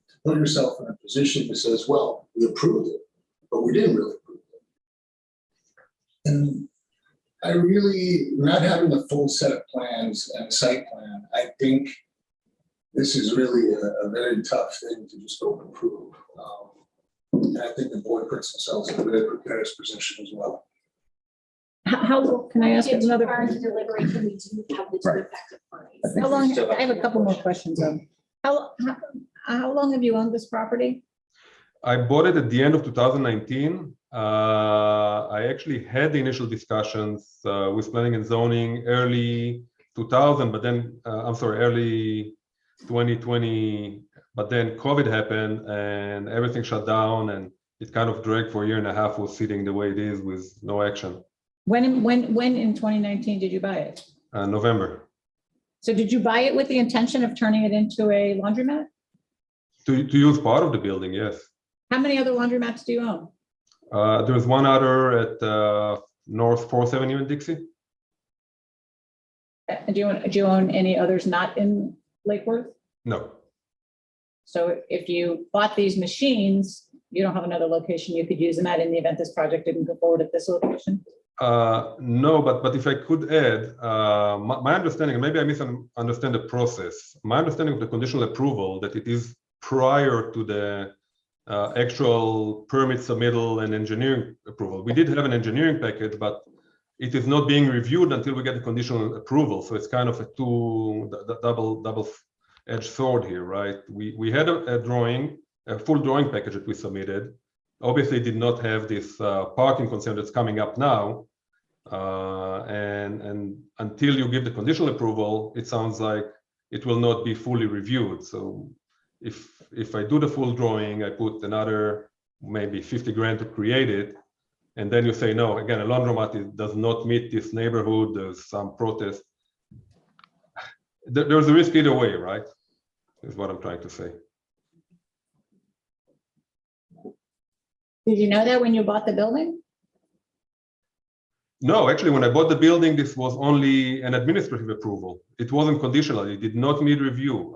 to put yourself in a position that says, well, we approved it, but we didn't really approve it. And I really, not having a full set of plans and a site plan, I think this is really a very tough thing to just go and approve. And I think the board puts themselves in a very precarious position as well. Can I ask Get too another? far into deliberation, we do have the two Right. effective parties. I think How long, still I have a couple more questions. How long have you owned this property? I bought it at the end of 2019. I actually had the initial discussions with planning and zoning early 2000, but then, early 2020, but then COVID happened and everything shut down and it kind of dragged for a year and a half, was sitting the way it is with no action. When in 2019 did you buy it? November. So did you buy it with the intention of turning it into a laundromat? To use part of the building, yes. How many other laundromats do you own? There's one other at North 4th Avenue in Dixie. Do you own any others not in Lake Worth? No. So if you bought these machines, you don't have another location you could use in that in the event this project didn't go forward at this location? No, but if I could add, my understanding, and maybe I misunderstand the process. My understanding of the conditional approval, that it is prior to the actual permit submittal and engineering approval. We did have an engineering package, but it is not being reviewed until we get the conditional approval. So it's kind of a double-edged sword here, right? We had a full drawing package that we submitted. Obviously did not have this parking concern that's coming up now. And until you give the conditional approval, it sounds like it will not be fully reviewed. So if I do the full drawing, I put another maybe 50 grand to create it. And then you say, no, again, a laundromat does not meet this neighborhood. There's some protest. There's a risk either way, right? Is what I'm trying to say. Did you know that when you bought the building? No, actually, when I bought the building, this was only an administrative approval. It wasn't conditional. It did not need review.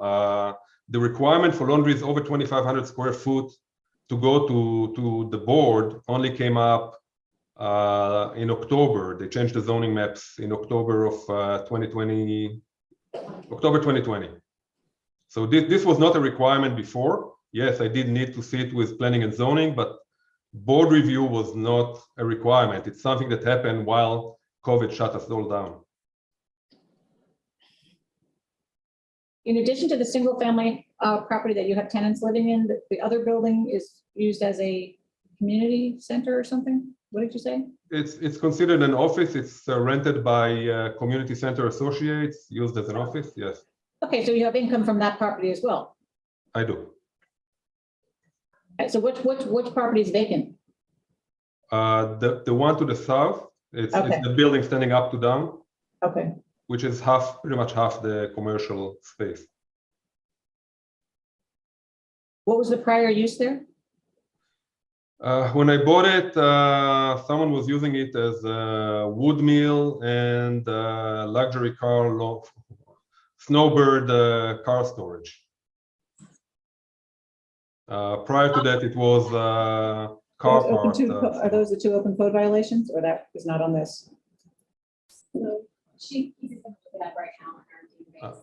The requirement for laundry is over 2,500 square foot to go to the board only came up in October. They changed the zoning maps in October of 2020. So this was not a requirement before. Yes, I did need to sit with planning and zoning, but board review was not a requirement. It's something that happened while COVID shut us all down. In addition to the single family property that you have tenants living in, the other building is used as a community center or something? What did you say? It's considered an office. It's rented by community center associates, used as an office. Yes, Okay, so you have income from that property as well. I do. So which property is vacant? The one to the south, it's Okay. the building standing up to down, Okay. which is pretty much half the commercial space. What was the prior use there? When I bought it, someone was using it as a wood mill and luxury car, snowbird car storage. Prior to that, it was car park. Are those the two open code violations, or that is not on this? So he's gonna look it up right now on our database.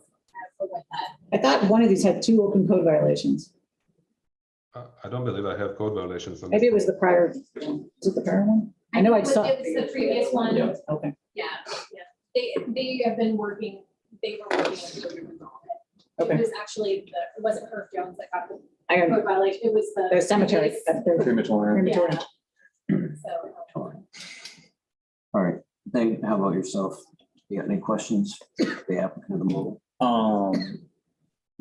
For what that. I thought one of these had two open code violations. I don't believe I have code violations on this. Maybe it was the prior, was it the prior one? I know I saw. It was the previous one. Yeah. Okay, Yeah. They have been working, they were working with to resolve it. Okay. It was actually it wasn't Herb Jones that got the I got code violation, it was the cemetery. previous- That's the Crematorium. crematorium. So. All right, Dave, how about yourself? You got any questions? for The applicant of the mobile?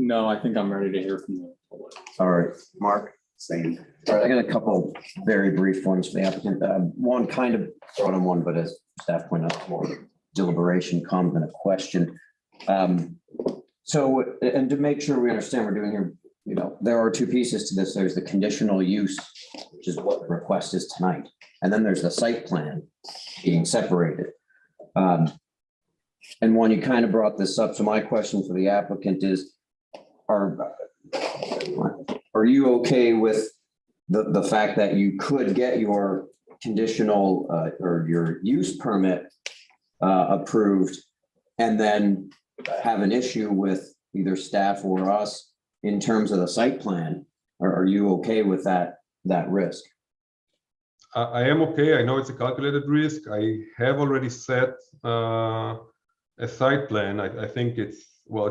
No, I think I'm ready to hear from the public. All right, Mark? Same. All right, I got a couple very brief ones for the applicant. One kind of brought on one, but as staff pointed out, more deliberation, comment than a question. So, and to make sure we understand what we're doing here, you know, there are two pieces to this. There's the conditional use, which is what the request is tonight. And then there's the site plan being separated. And one, you kind of brought this up. So my question for the applicant is, are you okay with the fact that you could get your conditional or your use permit approved and then have an issue with either staff or us in terms of the site plan, are you okay with that risk? I am okay. I know it's a calculated risk. I have already set a site plan. I think it's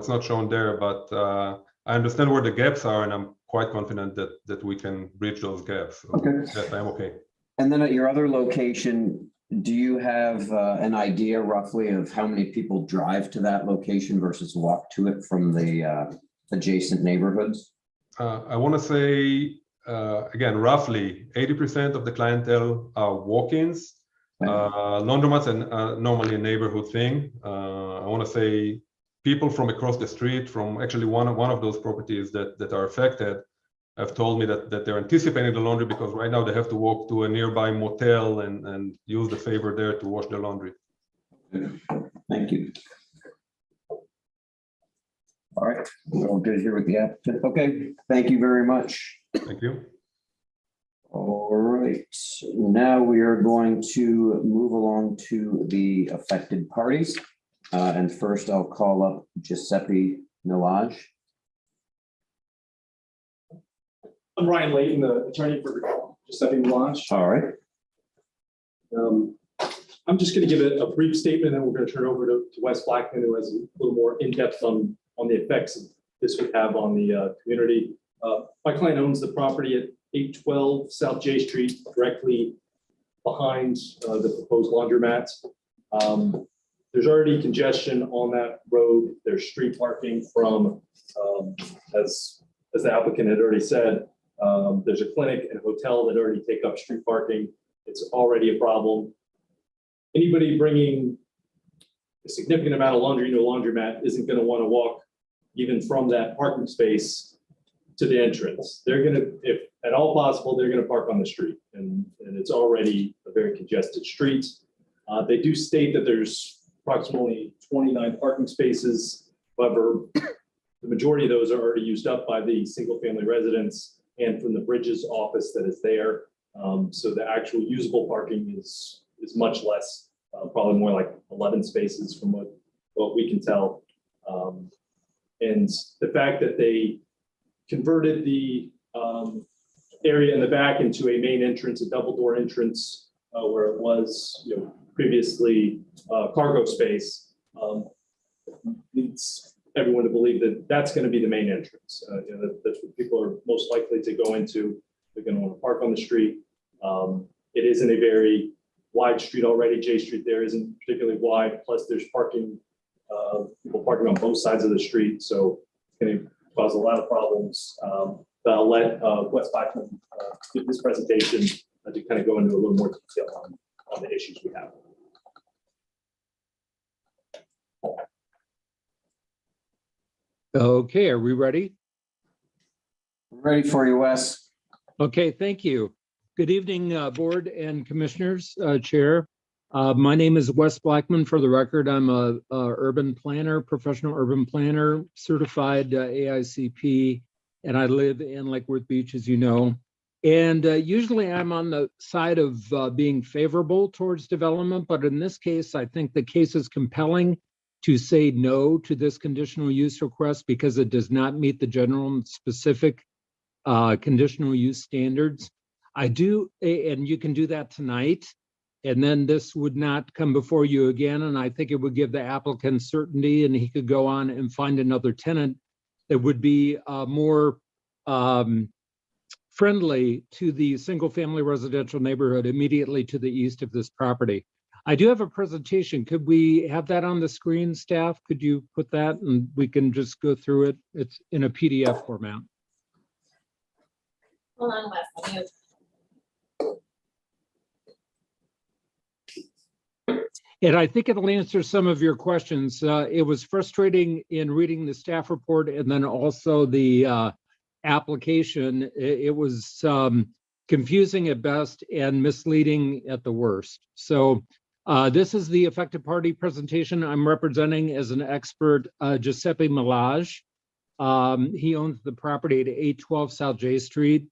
not shown there, but I understand where the gaps are, and I'm quite confident that we can bridge those gaps. So Okay. yes, I'm okay. And then at your other location, do you have an idea roughly of how many people drive to that location versus walk to it from the adjacent neighborhoods? I want to say, again, roughly 80% of the clientele are walk-ins. Laundromats are normally a neighborhood thing. I want to say people from across the street, from actually one of those properties that are affected, have told me that they're anticipating the laundry because right now they have to walk to a nearby motel and use the favor there to wash their laundry. Thank you. All right, we're all good here with the applicant. Okay, thank you very much. Thank you. All right, now we are going to move along to the affected parties. And first I'll call up Giuseppe Milage. I'm Ryan Layton, the attorney for Giuseppe Milage. All right. I'm just going to give a brief statement, and we're going to turn it over to Wes Blackman, who has a little more in-depth on the effects this would have on the community. My client owns the property at 812 South J Street, directly behind the proposed laundromat. There's already congestion on that road. There's street parking from, as the applicant had already said, there's a clinic and a hotel that already take up street parking. It's already a problem. Anybody bringing a significant amount of laundry into a laundromat isn't going to want to walk even from that parking space to the entrance. They're going to, if at all possible, they're going to park on the street, and it's already a very congested street. They do state that there's approximately 29 parking spaces. However, the majority of those are already used up by the single family residents and from the Bridges office that is there. So the actual usable parking is much less, probably more like 11 spaces from what we can tell. And the fact that they converted the area in the back into a main entrance, a double door entrance, where it was previously cargo space, leads everyone to believe that that's going to be the main entrance. That's what people are most likely to go into. They're going to want to park on the street. It isn't a very wide street already. J Street there isn't particularly wide. Plus, there's parking, people parking on both sides of the street. So it's going to cause a lot of problems. But I'll let Wes Blackman give this presentation to kind of go into a little more detail on the issues we have. Okay, are we ready? Ready for you, Wes. Okay, thank you. Good evening, board and commissioners, chair. My name is Wes Blackman. For the record, I'm a urban planner, professional urban planner, certified AICP, and I live in Lake Worth Beach, as you know. And usually I'm on the side of being favorable towards development, but in this case, I think the case is compelling to say no to this conditional use request because it does not meet the general and specific conditional use standards. I do, and you can do that tonight, and then this would not come before you again, and I think it would give the applicant certainty, and he could go on and find another tenant that would be more friendly to the single-family residential neighborhood immediately to the east of this property. I do have a presentation. Could we have that on the screen, staff? Could you put that and we can just go through it? It's in a PDF format. Hold on, Wes. Let me And I think it'll answer some of your questions. It was frustrating in reading the staff report and then also the application. It was confusing at best and misleading at the worst. So this is the affected party presentation. I'm representing as an expert Giuseppe Milage. He owns the property at 812 South J Street.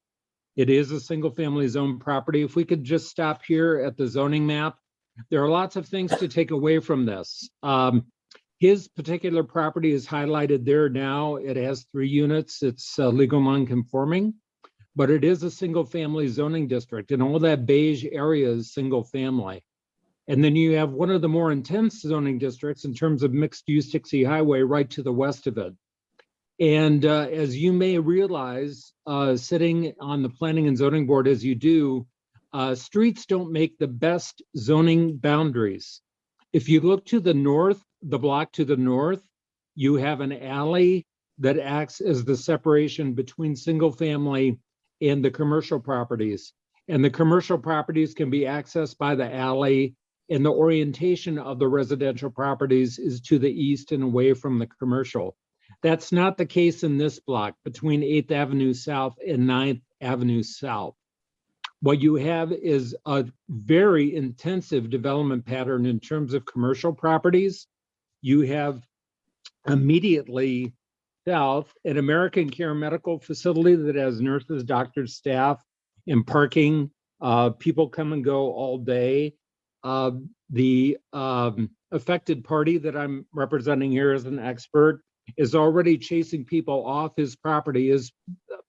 It is a single family zone property. If we could just stop here at the zoning map. there are lots of things to take away from this. His particular property is highlighted there now. It has 3 units. It's legal non-conforming, but it is a single-family zoning district, and all that beige area is single-family. And then you have one of the more intense zoning districts in terms of mixed-use Dixie Highway right to the west of it. And as you may realize, sitting on the Planning and Zoning Board as you do, streets don't make the best zoning boundaries. If you look to the north, the block to the north, you have an alley that acts as the separation between single family and the commercial properties. And the commercial properties can be accessed by the alley, and the orientation of the residential properties is to the east and away from the commercial. That's not the case in this block between 8th Avenue South and 9th Avenue South. What you have is a very intensive development pattern in terms of commercial properties. You have immediately south an American Care Medical Facility that has nurses, doctors, staff, and parking. People come and go all day. The affected party that I'm representing here as an expert is already chasing people off his property. His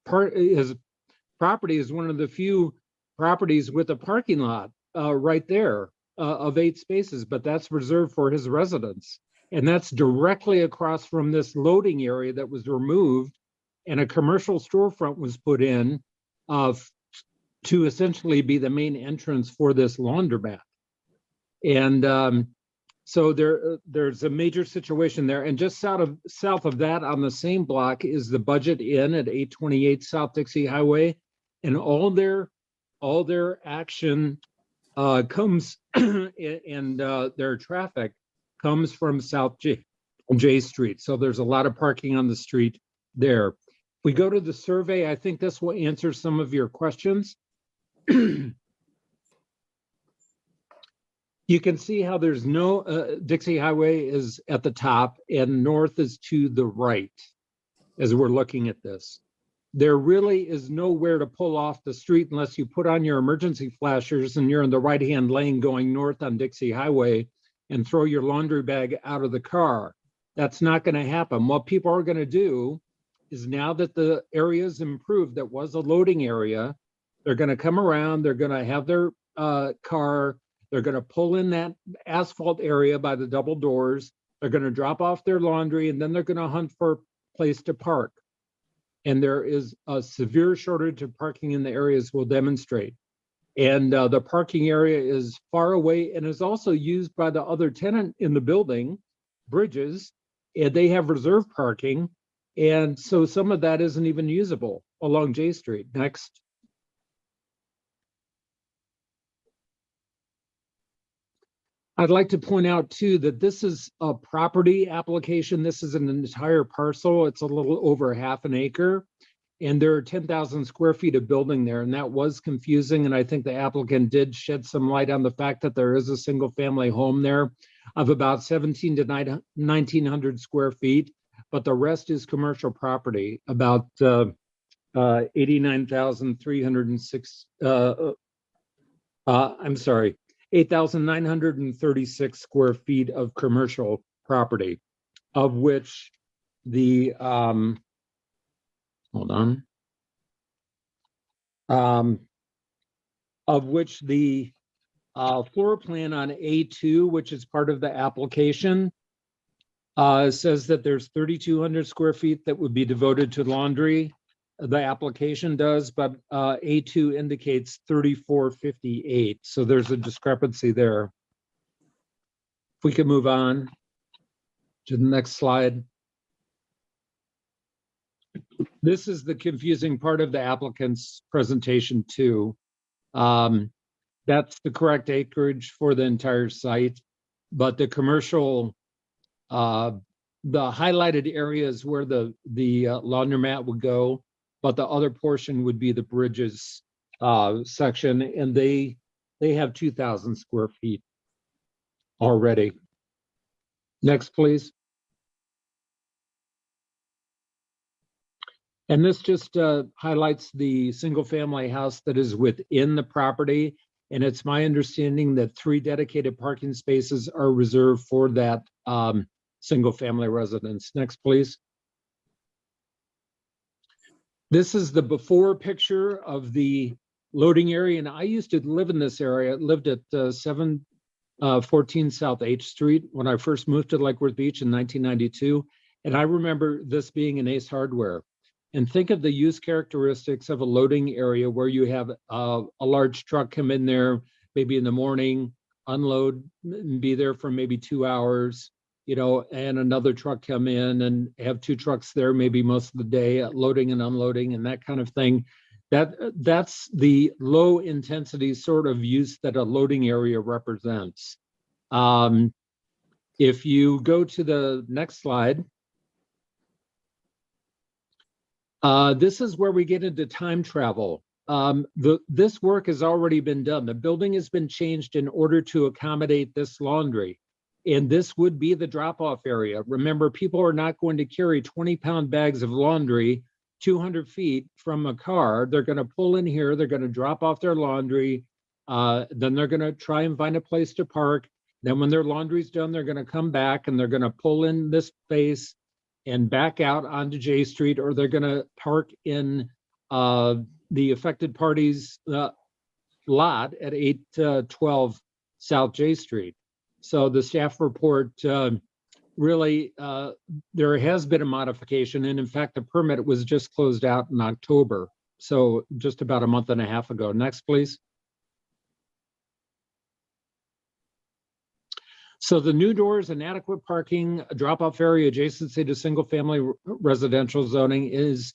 property is one of the few properties with a parking lot right there of 8 spaces, but that's reserved for his residents. And that's directly across from this loading area that was removed, and a commercial storefront was put in to essentially be the main entrance for this laundromat. And so there's a major situation there. And just south of that on the same block is the Budget Inn at 828 South Dixie Highway. And all their action comes and their traffic comes from South J Street. So there's a lot of parking on the street there. If we go to the survey, I think this will answer some of your questions. You can see how there's no, Dixie Highway is at the top and north is to the right as we're looking at this. There really is nowhere to pull off the street unless you put on your emergency flashers and you're in the right-hand lane going north on Dixie Highway and throw your laundry bag out of the car. That's not going to happen. What people are going to do is, now that the area is improved, that was a loading area, they're going to come around, they're going to have their car, they're going to pull in that asphalt area by the double doors, they're going to drop off their laundry, and then they're going to hunt for a place to park. And there is a severe shortage of parking in the areas we'll demonstrate. And the parking area is far away and is also used by the other tenant in the building, Bridges, and they have reserved parking. And so some of that isn't even usable along J Street. Next. I'd like to point out too that this is a property application. This is an entire parcel. It's a little over half an acre. And there are 10,000 square feet of building there. And that was confusing. And I think the applicant did shed some light on the fact that there is a single family home there of about 17 to 1,900 square feet. But the rest is commercial property, about 89,306, 8,936 square feet of commercial property, of which the, of which the floor plan on A2, which is part of the application, says that there's 3,200 square feet that would be devoted to laundry. The application does, but A2 indicates 3,458. So there's a discrepancy there. If we could move on to the next slide. This is the confusing part of the applicant's presentation too. That's the correct acreage for the entire site, but the commercial, the highlighted areas where the laundromat would go, but the other portion would be the Bridges section, and they have 2,000 square feet already. Next, please. And this just highlights the single family house that is within the property. And it's my understanding that 3 dedicated parking spaces are reserved for that single-family residence. Next, please. This is the before picture of the loading area, and I used to live in this area. I lived at 714 South H Street when I first moved to Lake Worth Beach in 1992, and I remember this being an Ace Hardware. And think of the use characteristics of a loading area where you have a large truck come in there, maybe in the morning, unload, and be there for maybe 2 hours, you know, and another truck come in and have 2 trucks there, maybe most of the day, loading and unloading and that kind of thing. That's the low intensity sort of use that a loading area represents. If you go to the next slide, this is where we get into time travel. This work has already been done. The building has been changed in order to accommodate this laundry. And this would be the drop-off area. Remember, people are not going to carry 20-pound bags of laundry 200 feet from a car. They're going to pull in here. They're going to drop off their laundry. Then they're going to try and find a place to park. Then when their laundry's done, they're going to come back and they're going to pull in this space and back out onto J Street, or they're going to park in the affected party's lot at 812 South J Street. So the staff report really, there has been a modification, and in fact, the permit was just closed out in October, so just about a month and a half ago. Next, please. So the new doors and adequate parking, drop-off area adjacency to single-family residential zoning is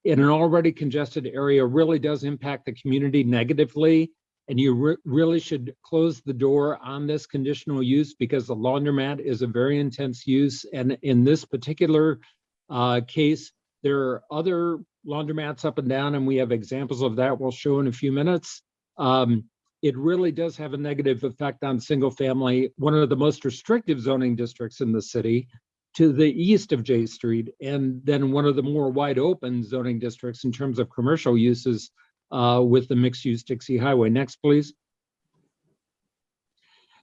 in an already congested area really does impact the community negatively. And you really should close the door on this conditional use because the laundromat is a very intense use. And in this particular case, there are other laundromats up and down, and we have examples of that we'll show in a few minutes. It really does have a negative effect on single family, one of the most restrictive zoning districts in the city, to the east of J Street, and then one of the more wide open zoning districts in terms of commercial uses with the mixed use Dixie Highway. Next, please.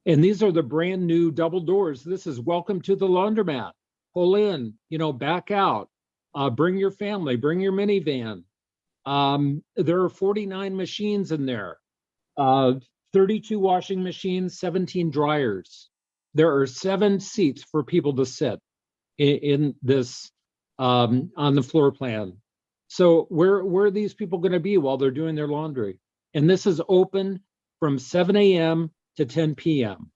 And these are the brand new double doors. This is welcome to the laundromat. Pull in, you know, back out, bring your family, bring your minivan. There are 49 machines in there. 32 washing machines, 17 dryers. There are 7 seats for people to sit in this on the floor plan. So where are these people going to be while they're doing their laundry? And this is open from 7 a.m. to 10 p.m.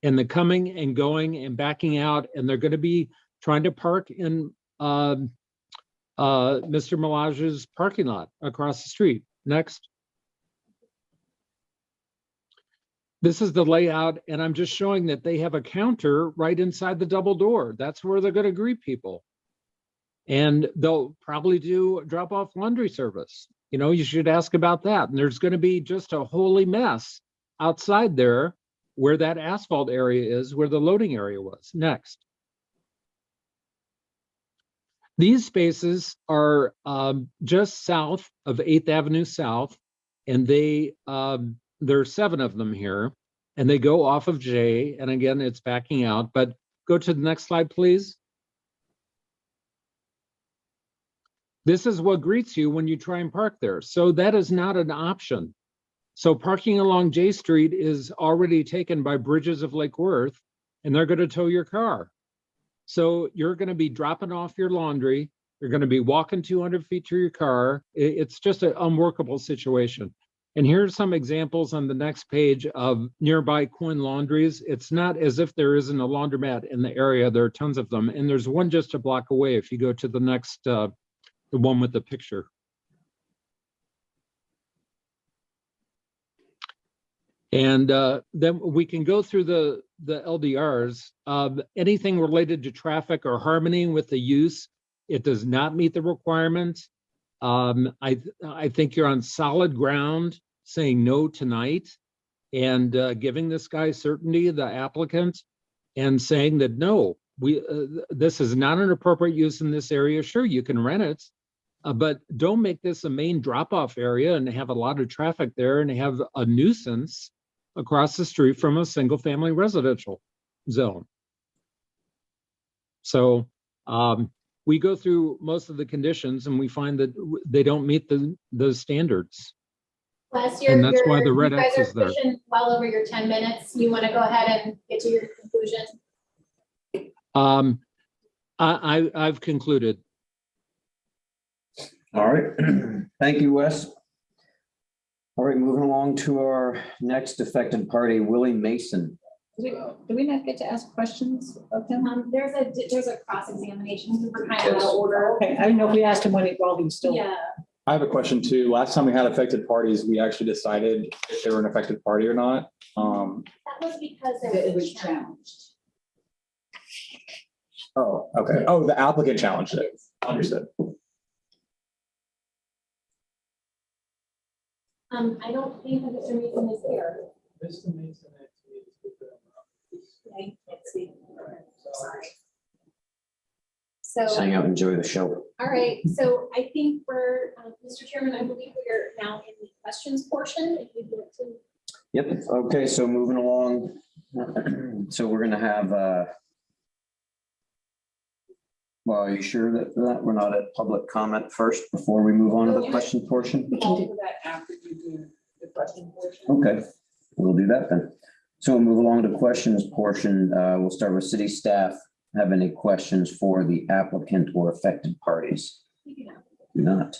And the coming and going and backing out, and they're going to be trying to park in Mr. Milage's parking lot across the street. Next. This is the layout, and I'm just showing that they have a counter right inside the double door. That's where they're going to greet people. And they'll probably do drop-off laundry service. You know, you should ask about that. And there's going to be just a holy mess outside there where that asphalt area is, where the loading area was. Next. These spaces are just south of 8th Avenue South, and there are 7 of them here, and they go off of J, and again, it's backing out, but go to the next slide, please. This is what greets you when you try and park there. So that is not an option. So parking along J Street is already taken by Bridges of Lake Worth, and they're going to tow your car. So you're going to be dropping off your laundry. You're going to be walking 200 feet to your car. It's just an unworkable situation. And here's some examples on the next page of nearby coin laundries. It's not as if there isn't a laundromat in the area. There are tons of them. And there's one just a block away if you go to the next, the one with the picture. And then we can go through the LDRs. Anything related to traffic or harmony with the use, it does not meet the requirements. I think you're on solid ground saying no tonight and giving this guy certainty, the applicant, and saying that no, this is not an appropriate use in this area. Sure, you can rent it, But don't make this a main drop-off area and have a lot of traffic there and have a nuisance across the street from a single-family residential zone. So we go through most of the conditions and we find that they don't meet the standards. Last year, And that's why the you red guys X are is there. pushing well over your 10 minutes. You want to go ahead and get to your conclusion? I've concluded. All right, thank you, Wes. All right, moving along to our next affected party, Willie Mason. Do we not get to ask questions of him? There's a cross-examination. We're kind of out Yes. of order. Okay, I didn't know if we asked him while he was still. Yeah. I have a question too. Last time we had affected parties, we actually decided if they were an affected party or not. That was because It there was was a challenge. challenged. Oh, okay. Oh, the applicant challenged it. Understood. I don't think that Mr. Mason is here. Mr. Mason actually is with them. Okay, let's see. Sorry. Just So, hang out and enjoy the show. all right, so I think we're, Mr. Chairman, I believe we're now in the questions portion. If you'd like to. Yep, okay, so moving along. So we're gonna have, well, are you sure that we're not at public comment first before we move on to the question portion? We can do that after you do the question portion. Okay, we'll do that then. So we'll move along to questions portion. We'll start with city staff. Have any questions for the applicant or affected parties? Do not.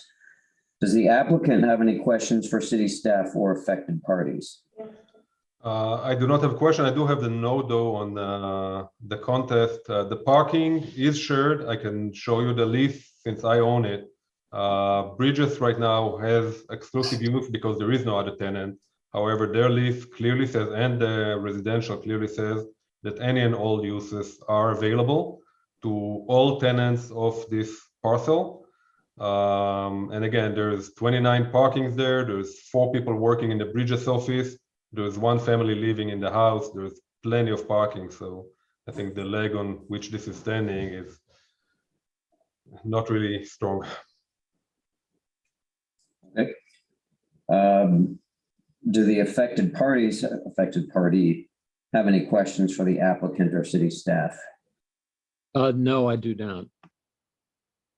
Does the applicant have any questions for city staff or affected parties? I do not have a question. I do have the no though on the contest. The parking is shared. I can show you the lease since I own it. Bridges right now has exclusive use because there is no other tenant. However, their lease clearly says, and the residential clearly says, that any and all uses are available to all tenants of this parcel. And again, there's 29 parkings there. There's 4 people working in the Bridges office. There's 1 family living in the house. There's plenty of parking. So I think the leg on which this is standing is not really strong. Okay. Do the affected party have any questions for the applicant or city staff? No, I do not.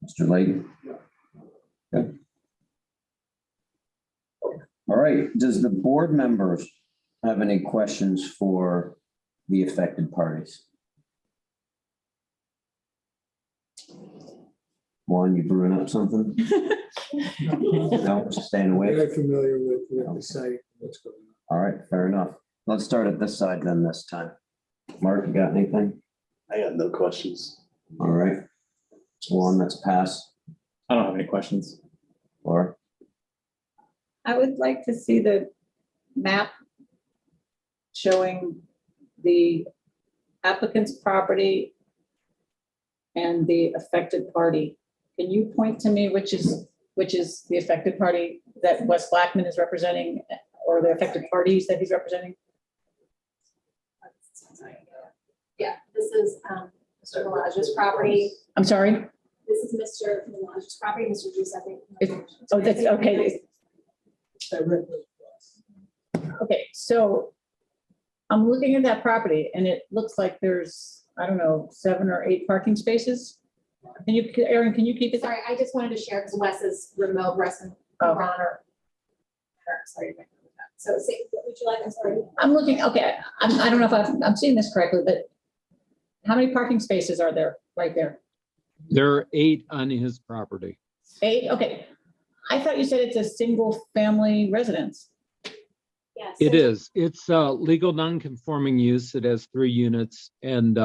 Mr. Layton? Okay. All right, does the board members have any questions for the affected parties? Juan, you brewing up something? No, just staying away. Very familiar with the site, what's going on. All right, fair enough. Let's start at this side then this time. Mark, you got anything? I got no questions. All right. Juan, that's pass. I don't have any questions. Laura? I would like to see the map showing the applicant's property and the affected party. Can you point to me which is the affected party that Wes Blackman is representing, or the affected parties that he's representing? Yeah, this is Mr. Milage's property. I'm sorry? This is Mr. Milage's property, Mr. Giuseppe. Oh, that's okay. Okay, so I'm looking at that property and it looks like there's, I don't know, 7 or 8 parking spaces. Can you, Aaron, can you keep it? Sorry, I just wanted to share because Wes is remote, Russ and Oh. Ron are. Sorry. So say, what would you like? I'm sorry. I'm looking, okay, I don't know if I'm seeing this correctly, but how many parking spaces are there right there? There are 8 on his property. 8, okay. I thought you said it's a single family residence. Yes. It is. It's a legal non-conforming use. It has 3 units and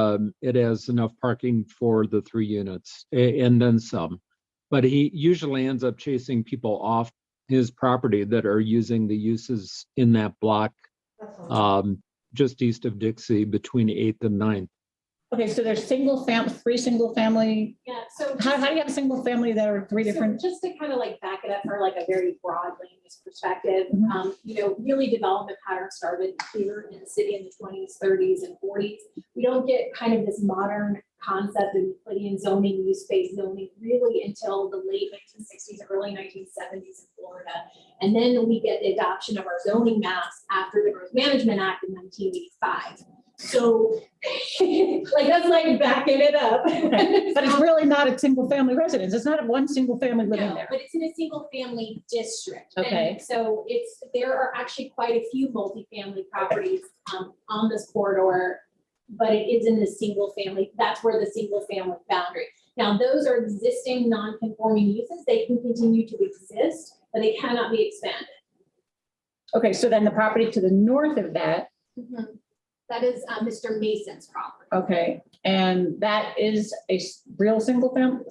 it has enough parking for the 3 units and then some. But he usually ends up chasing people off his property that are using the uses in that block just east of Dixie between 8th and 9th. Okay, so there's 3 single family. Yeah, so. How do you have a single family that are 3 different? So just to kind of like back it up for like a very broad land use perspective, Mhm. really development patterns started here in the city in the 20s, 30s, and 40s. We don't get kind of this modern concept of Euclidean zoning, use-based zoning, really until the late 1960s, early 1970s in Florida. And then we get the adoption of our zoning maps after the Growth Management Act in 1985. So like, that's like backing it up. But it's really not a single family residence. It's not one single family living No, there. but it's in a single family district. Okay. And so there are actually quite a few multifamily properties on this corridor, but it is in the single family. That's where the single family boundary. Now, those are existing non-conforming uses. They can continue to exist, but they cannot be expanded. Okay, so then the property to the north of that, That is Mr. Mason's property. okay, and that is a real single family,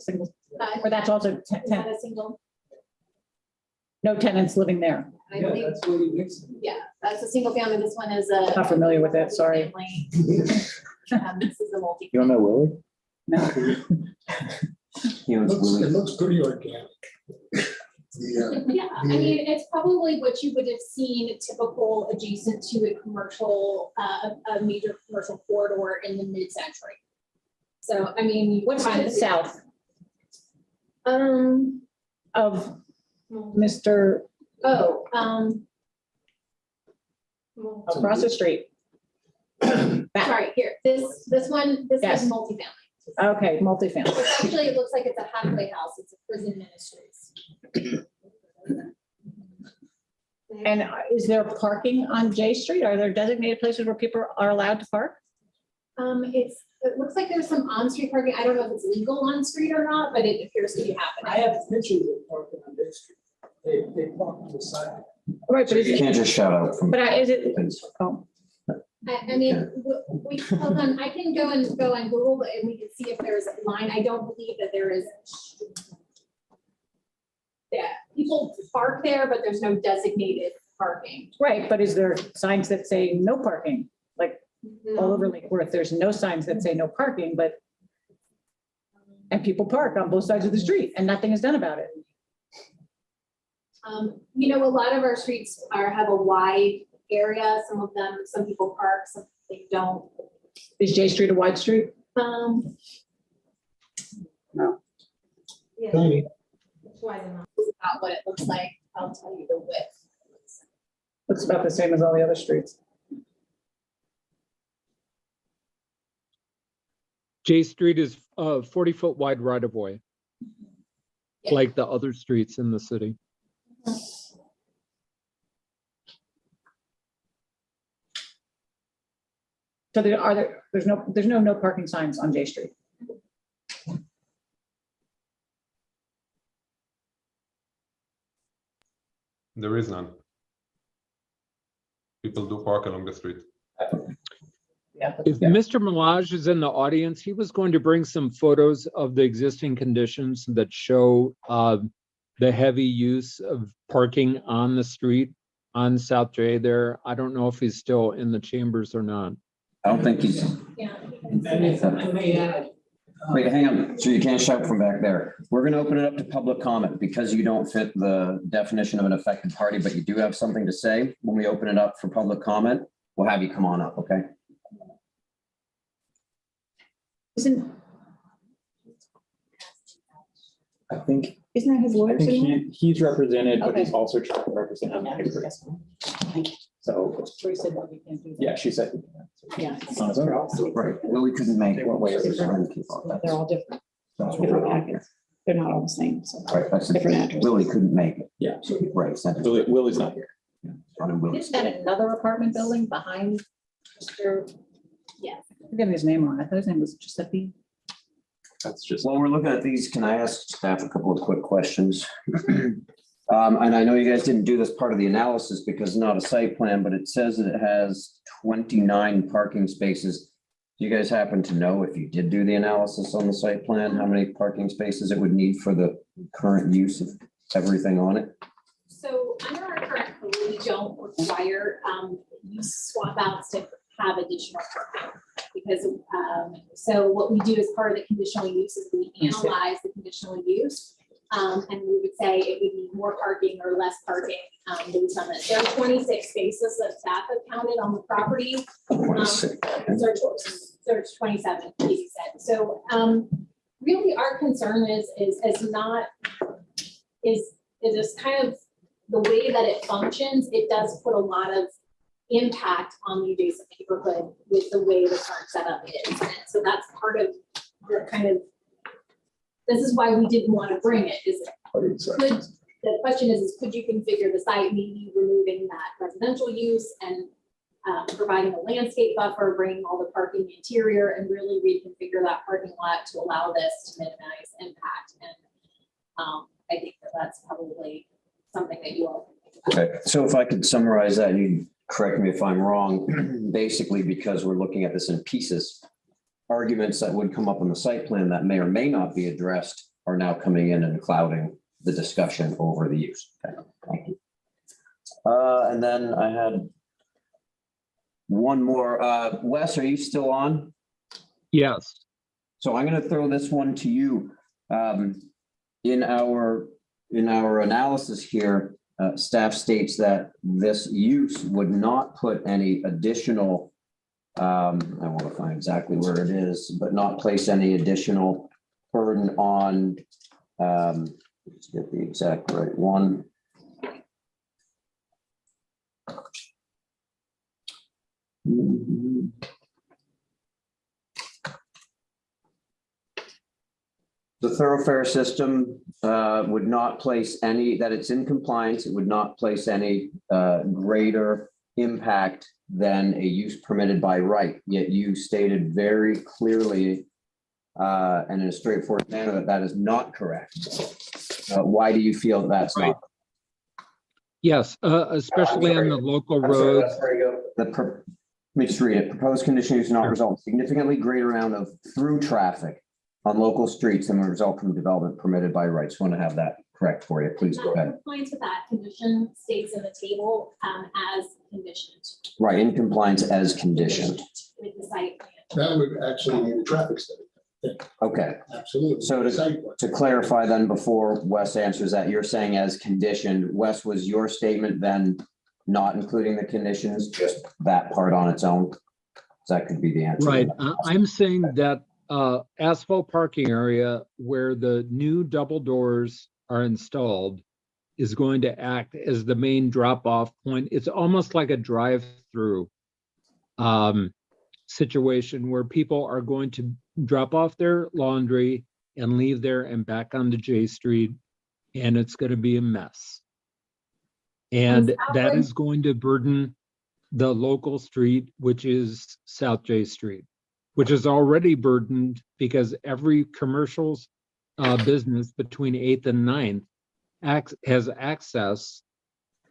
or that's also Is that a single? no tenants living there. I believe, yeah, that's a single family. This one is a. Not familiar with that, sorry. This is a multi. You don't know Willie? No. He owns Willie's. It looks pretty organic. The, Yeah, I mean, it's probably what you would have seen typical adjacent to a commercial, a major commercial corridor in the mid-century. So, I mean. What's to the south of Mr. Oh, across the street? Back. sorry, here, this one, this Yes. is multifamily. Okay, multifamily. It's actually, it looks like it's a halfway house. It's a prison ministries. And is there parking on J Street? Are there designated places where people are allowed to park? It looks like there's some on-street parking. I don't know if it's legal on-street or not, but it appears to be I happening. have pictures of parking on this street. They park on the side. Right, but is You it, can't just shout out from. but is it, oh, I mean, we, hold on, I can go on Google and we can see if there's a line. I don't believe that there is. Yeah, people park there, but there's no designated parking. right, but is there signs that say no parking? Like all over Lake Worth, there's no signs that say no parking, but and people park on both sides of the street and nothing is done about it. You know, a lot of our streets have a wide area. Some of them, some people park, some they don't. Is J Street a wide street? No. Yeah. Tony, Wide enough. About what it looks like. I'll tell you the width. Looks about the same as all the other streets. J Street is 40-foot wide right of way, Yeah. like the other streets in the city. So there's no parking signs on J Street. There is none. People do park along the street. If Mr. Milage is in the audience, he was going to bring some photos of the existing conditions that show the heavy use of parking on the street on South J there. I don't know if he's still in the chambers or not. I don't think he's, Yeah. wait, hang on. So you can't shout from back there. We're gonna open it up to public comment because you don't fit the definition of an affected party, but you do have something to say. When we open it up for public comment, we'll have you come on up, okay? Isn't I think, that his lawyer? he's represented, but he's Okay. also trying to represent. So, Troy said that we can't do that. yeah, she said. Yeah. It's on his own. Right. Well, we couldn't make. What way is it? They're all different, different packets. They're not all the same, so. Right, that's Different it. address. Willie couldn't make it. Yeah. Right. it's not- Willie's not here. on Willie's. Isn't that another apartment building behind Mr.? Yeah. I forget his name on it. I thought his name was Giuseppe. That's just. While we're looking at these, can I ask staff a couple of quick questions? And I know you guys didn't do this part of the analysis because it's not a site plan, but it says that it has 29 parking spaces. Do you guys happen to know if you did do the analysis on the site plan, how many parking spaces it would need for the current use of everything on it? So under our current code, we don't require use swap outs to have additional parking. Because so what we do as part of the conditional use is we analyze the conditional use. And we would say it would need more parking or less parking based on it. There are 26 spaces that staff have counted on the property. There's 27, he said. So really our concern is just kind of the way that it functions. It does put a lot of impact on the adjacent neighborhood with the way the current setup is. And so that's part of the kind of, this is why we didn't want to bring it, is the question is could you configure the site, maybe removing that residential use and providing a landscape buffer, bringing all the parking interior and really reconfigure that parking lot to allow this to minimize impact. And I think that that's probably something that you all can think about. Okay, so if I could summarize that, you correct me if I'm wrong, basically because we're looking at this in pieces, arguments that would come up on the site plan that may or may not be addressed are now coming in and clouding the discussion over the use. Okay, thank you. And then I had one more. Wes, are you still on? Yes. So I'm going to throw this one to you. In our analysis here, staff states that this use would not put any additional, I want to find exactly where it is, but not place any additional burden on, let's get the exact right one. The thoroughfare system would not place any, that it's in compliance, it would not place any greater impact than a use permitted by right. Yet you stated very clearly and in a straightforward manner that that is not correct. Why do you feel that's not? Yes, especially on the local roads. Let me just read it. Proposed condition does not result in significantly greater amount of through traffic on local streets than would result from development permitted by rights. Want to have that correct for you, please go ahead. Compliance with that condition states in the table as conditioned. Right, in compliance as conditioned. With the site plan. That would actually need a traffic study. Okay, Absolutely. so to clarify then, before Wes answers that, you're saying as conditioned. Wes, was your statement then not including the conditions, just that part on its own? That could be the answer. Right. I'm saying that asphalt parking area where the new double doors are installed is going to act as the main drop-off point. It's almost like a drive-through situation where people are going to drop off their laundry and leave there and back onto J Street, and it's going to be a mess. And that is going to burden the local street, which is South J Street, which is already burdened because every commercial business between 8th and 9th has access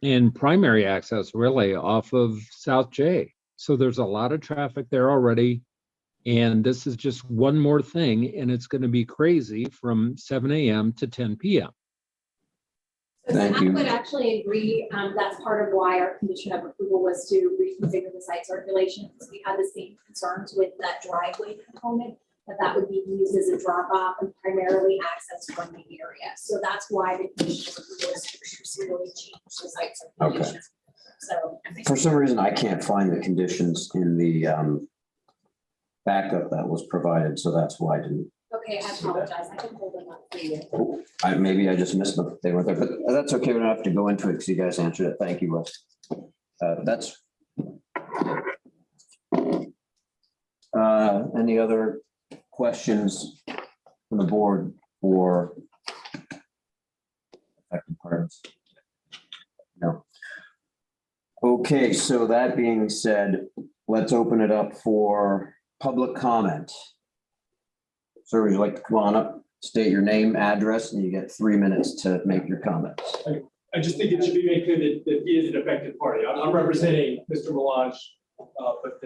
and primary access really off of South J. So there's a lot of traffic there already. And this is just one more thing, and it's going to be crazy from 7 a.m. to 10 p.m. Thank you. I would actually agree. That's part of why our condition of approval was to reconfigure the site circulation, because we had the same concerns with that driveway component, that would be used as a drop off and primarily accessed from the area. So that's why the condition of approval was to really change the site circulation. Okay. So For some reason, I can't find the conditions in the backup that was provided, so that's why I didn't. okay, I apologize. I can hold them up for you. Maybe I just missed them. They weren't there, but that's okay. We don't have to go into it because you guys answered it. Thank you, Russ. That's. Any other questions from the board for affected parties? No. Okay, so that being said, let's open it up for public comment. Sir, would you like to come on up, state your name, address, and you get 3 minutes to make your comments. I just think it should be made clear that he is an affected party. I'm representing Mr. Melange, but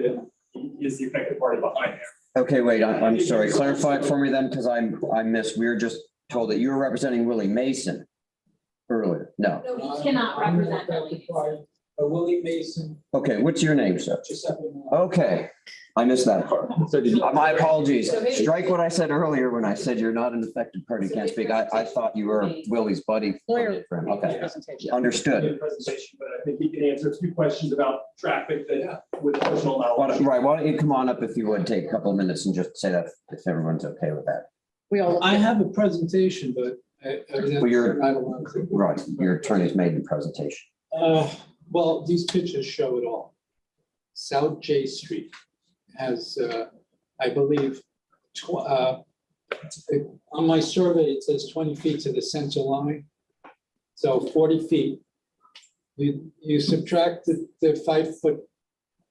he is the affected party behind there. Okay, wait, I'm sorry. Clarify it for me then, because I missed. We were just told that you were representing Willie Mason earlier. No. No, he cannot represent Willie Mason. Willie Mason. Okay, what's your name, sir? Giuseppe Melange. Okay, I missed that part. So did you? My apologies. Strike what I said earlier when I said you're not an affected party, can't speak. I thought you were Willie's buddy. Lawyer. Okay, Presentation. understood. Presentation, but I think he can answer a few questions about traffic that with personal knowledge. Right, why don't you come on up if you would, take a couple of minutes and just say that if everyone's okay with that. We all. I have a presentation, but Well, you're- I don't want to. Right, your attorney's made the presentation. Well, these pictures show it all. South J Street has, I believe, on my survey, it says 20 feet to the center line. So 40 feet. You subtract the 5 foot,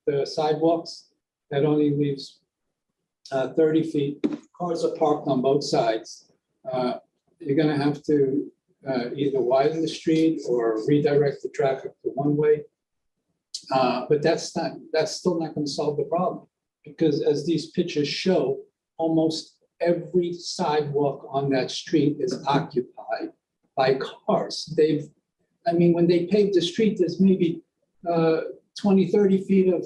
the sidewalks, that only leaves 30 feet. Cars are parked on both sides. You're gonna have to either widen the street or redirect the traffic to one way. But that's still not gonna solve the problem, because as these pictures show, almost every sidewalk on that street is occupied by cars. When they paved the street, there's maybe 20, 30 feet of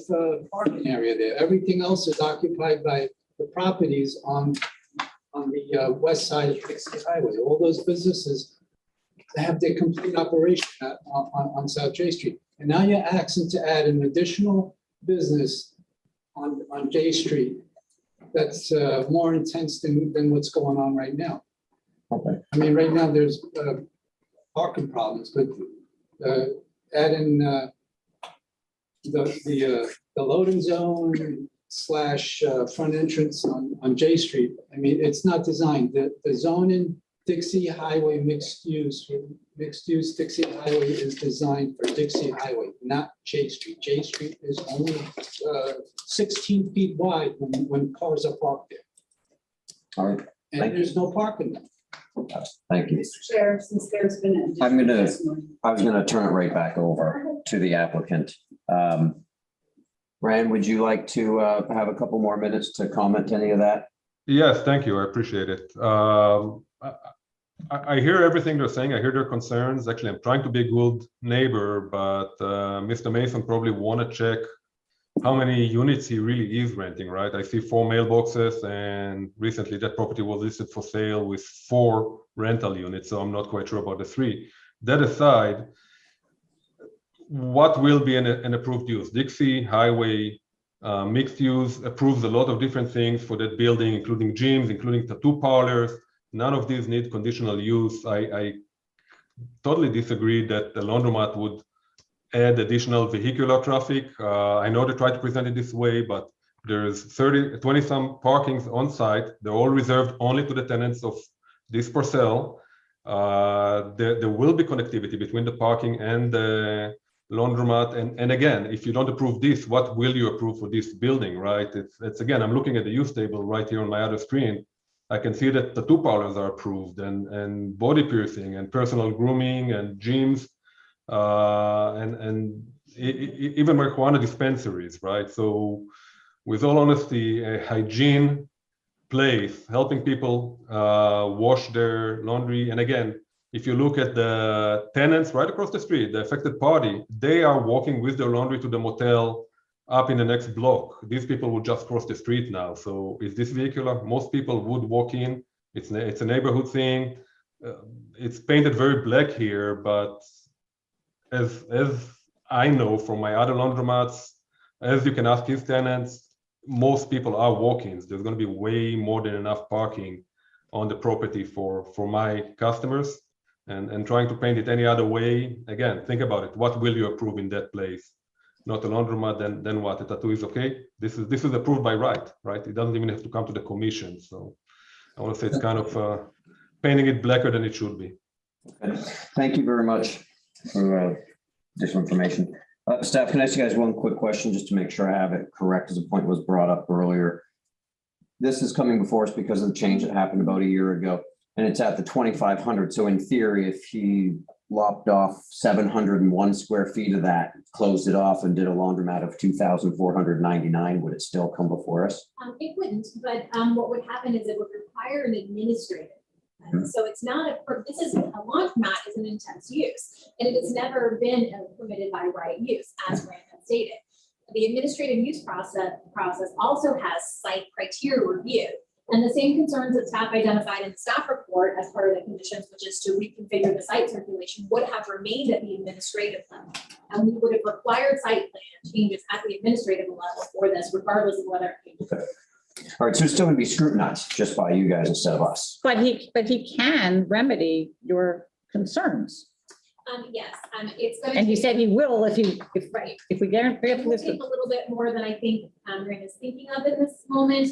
parking area there. Everything else is occupied by the properties on the west side of Dixie Highway. All those businesses have their complete operation on South J Street. And now you're asking to add an additional business on J Street that's more intense than what's going on right now. Okay. I mean, right now there's parking problems, but add in the loading zone / front entrance on J Street. I mean, it's not designed. The zone in Dixie Highway mixed use Dixie Highway is designed for Dixie Highway, not J Street. J Street is only 16 feet wide when cars are parked there. All right, And there's no parking there. thank you. Mr. Chair, since there's been. I was gonna turn it right back over to the applicant. Rand, would you like to have a couple more minutes to comment any of that? Yes, thank you. I appreciate it. I hear everything they're saying. I hear their concerns. Actually, I'm trying to be a good neighbor, but Mr. Mason probably want to check how many units he really is renting, right? I see 4 mailboxes, and recently that property was listed for sale with 4 rental units, so I'm not quite sure about the 3. That aside, what will be an approved use? Dixie Highway mixed use approves a lot of different things for that building, including gyms, including tattoo parlors. None of these need conditional use. I totally disagree that the laundromat would add additional vehicular traffic. I know they try to present it this way, but there's 20 some parkings on site. They're all reserved only to the tenants of this parcel. There will be connectivity between the parking and the laundromat. And again, if you don't approve this, what will you approve for this building, right? It's again, I'm looking at the use table right here on my other screen. I can see that tattoo parlors are approved, and body piercing and personal grooming and gyms, and even marijuana dispensaries, right? So with all honesty, a hygiene place, helping people wash their laundry. And again, if you look at the tenants right across the street, the affected party, they are walking with their laundry to the motel up in the next block. These people will just cross the street now. So is this vehicular? Most people would walk in. It's a neighborhood thing. It's painted very black here, but as I know from my other laundromats, as you can ask his tenants, most people are walk-ins. There's going to be way more than enough parking on the property for my customers. And trying to paint it any other way, again, think about it. What will you approve in that place? Not a laundromat, then what? A tattoo is okay. This is approved by right? It doesn't even have to come to the commission. So I want to say it's kind of painting it blacker than it should be. Okay. Thank you very much for additional information. Staff, can I ask you guys one quick question just to make sure I have it correct, as a point was brought up earlier? This is coming before us because of the change that happened about a year ago, and it's at the 2,500. So in theory, if he lopped off 701 square feet of that, closed it off and did a laundromat of 2,499, would it still come before us? It wouldn't, but what would happen is it would require an administrative. So it's not a laundromat is an intense use, and it has never been permitted by right use, as Rand had stated. the administrative use process also has site criteria review. And the same concerns that staff identified in the staff report as part of the conditions, which is to reconfigure the site circulation, would have remained at the administrative level. And we would have required site plan changes at the administrative level for this, regardless of whether it came to. All right, so it's still gonna be scrutinized just by you guys instead of us. But he can remedy your concerns. Yes, it's gonna. And he take- said he will if Right. if we guarantee It will take a little bit more than I think Rin is thinking of in this moment.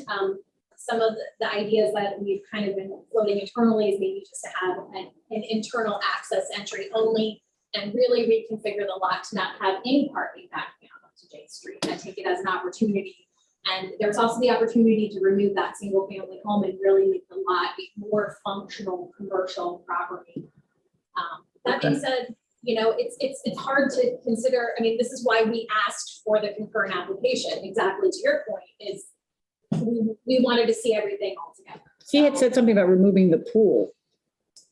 Some of the ideas that we've kind of been floating internally is maybe just to have an internal access entry only and really reconfigure the lot to not have any parking backing out onto J Street. I take it as an opportunity. And there's also the opportunity to remove that single family home and really make the lot a more functional commercial property. That being said, you know, it's hard to consider. I mean, this is why we asked for the concurrent application. Exactly to your point is we wanted to see everything all together. He had said something about removing the pool.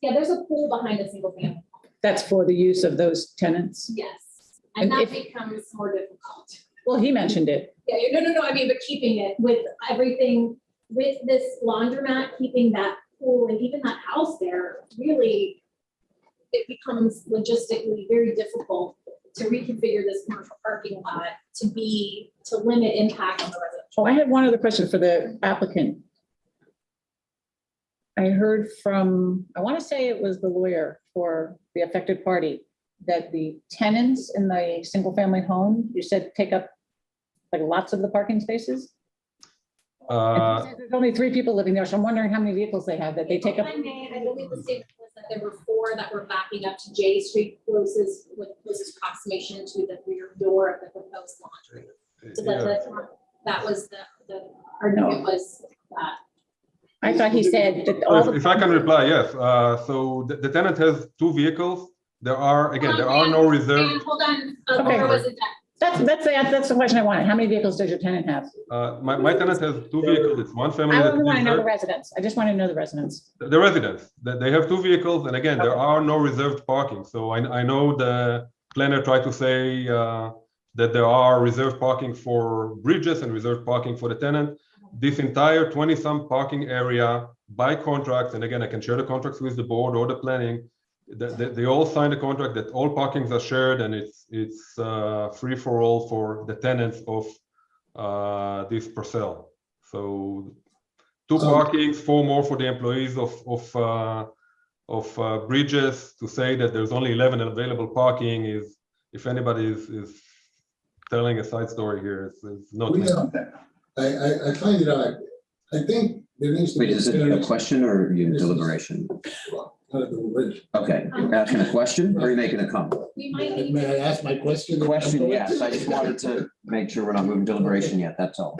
Yeah, there's a pool behind the single family home. That's for the use of those tenants. Yes, And and that if- becomes more difficult. Well, he mentioned it. Yeah, no, I mean, but keeping it with everything, with this laundromat, keeping that pool and even that house there, really, it becomes logistically very difficult to reconfigure this commercial parking lot to limit impact on the residential. Oh, I had one other question for the applicant. I heard from, I want to say it was the lawyer for the affected party, that the tenants in the single family home, you said take up like lots of the parking spaces? And he said there's only 3 people living there, so I'm wondering how many vehicles they have that they take up. If I may, I believe the statement was that there were 4 that were backing up to J Street closest approximation to the rear door of the proposed laundry. So that was the argument was that. I thought he said that all If the. I can reply, yes. So the tenant has 2 vehicles. There are no reserved. Dan, hold on. Okay. Laura wasn't done. That's the question I wanted. How many vehicles does your tenant have? My tenant has 2 vehicles. It's one family. I that only want to lives know the there. residents. I just want to know the residents. The residents, they have 2 vehicles, and again, there Okay. are no reserved parking. So I know the planner tried to say that there are reserved parking for bridges and reserved parking for the tenant. This entire 20-some parking area by contract, and again, I can share the contracts with the board or the planning. They all signed a contract that all parkings are shared, and it's free for all for the tenants of this parcel. So 2 parkings, 4 more for the employees of bridges. To say that there's only 11 available parking is, if anybody is telling a side story here, it's not. I find it odd. I think there needs to be. Wait, is it a question or you deliberation? Not a deliberation. Okay, you're asking a question or are you making a comment? We might need May I ask my question? Question, yes. I just wanted to make sure we're not moving deliberation yet. That's all.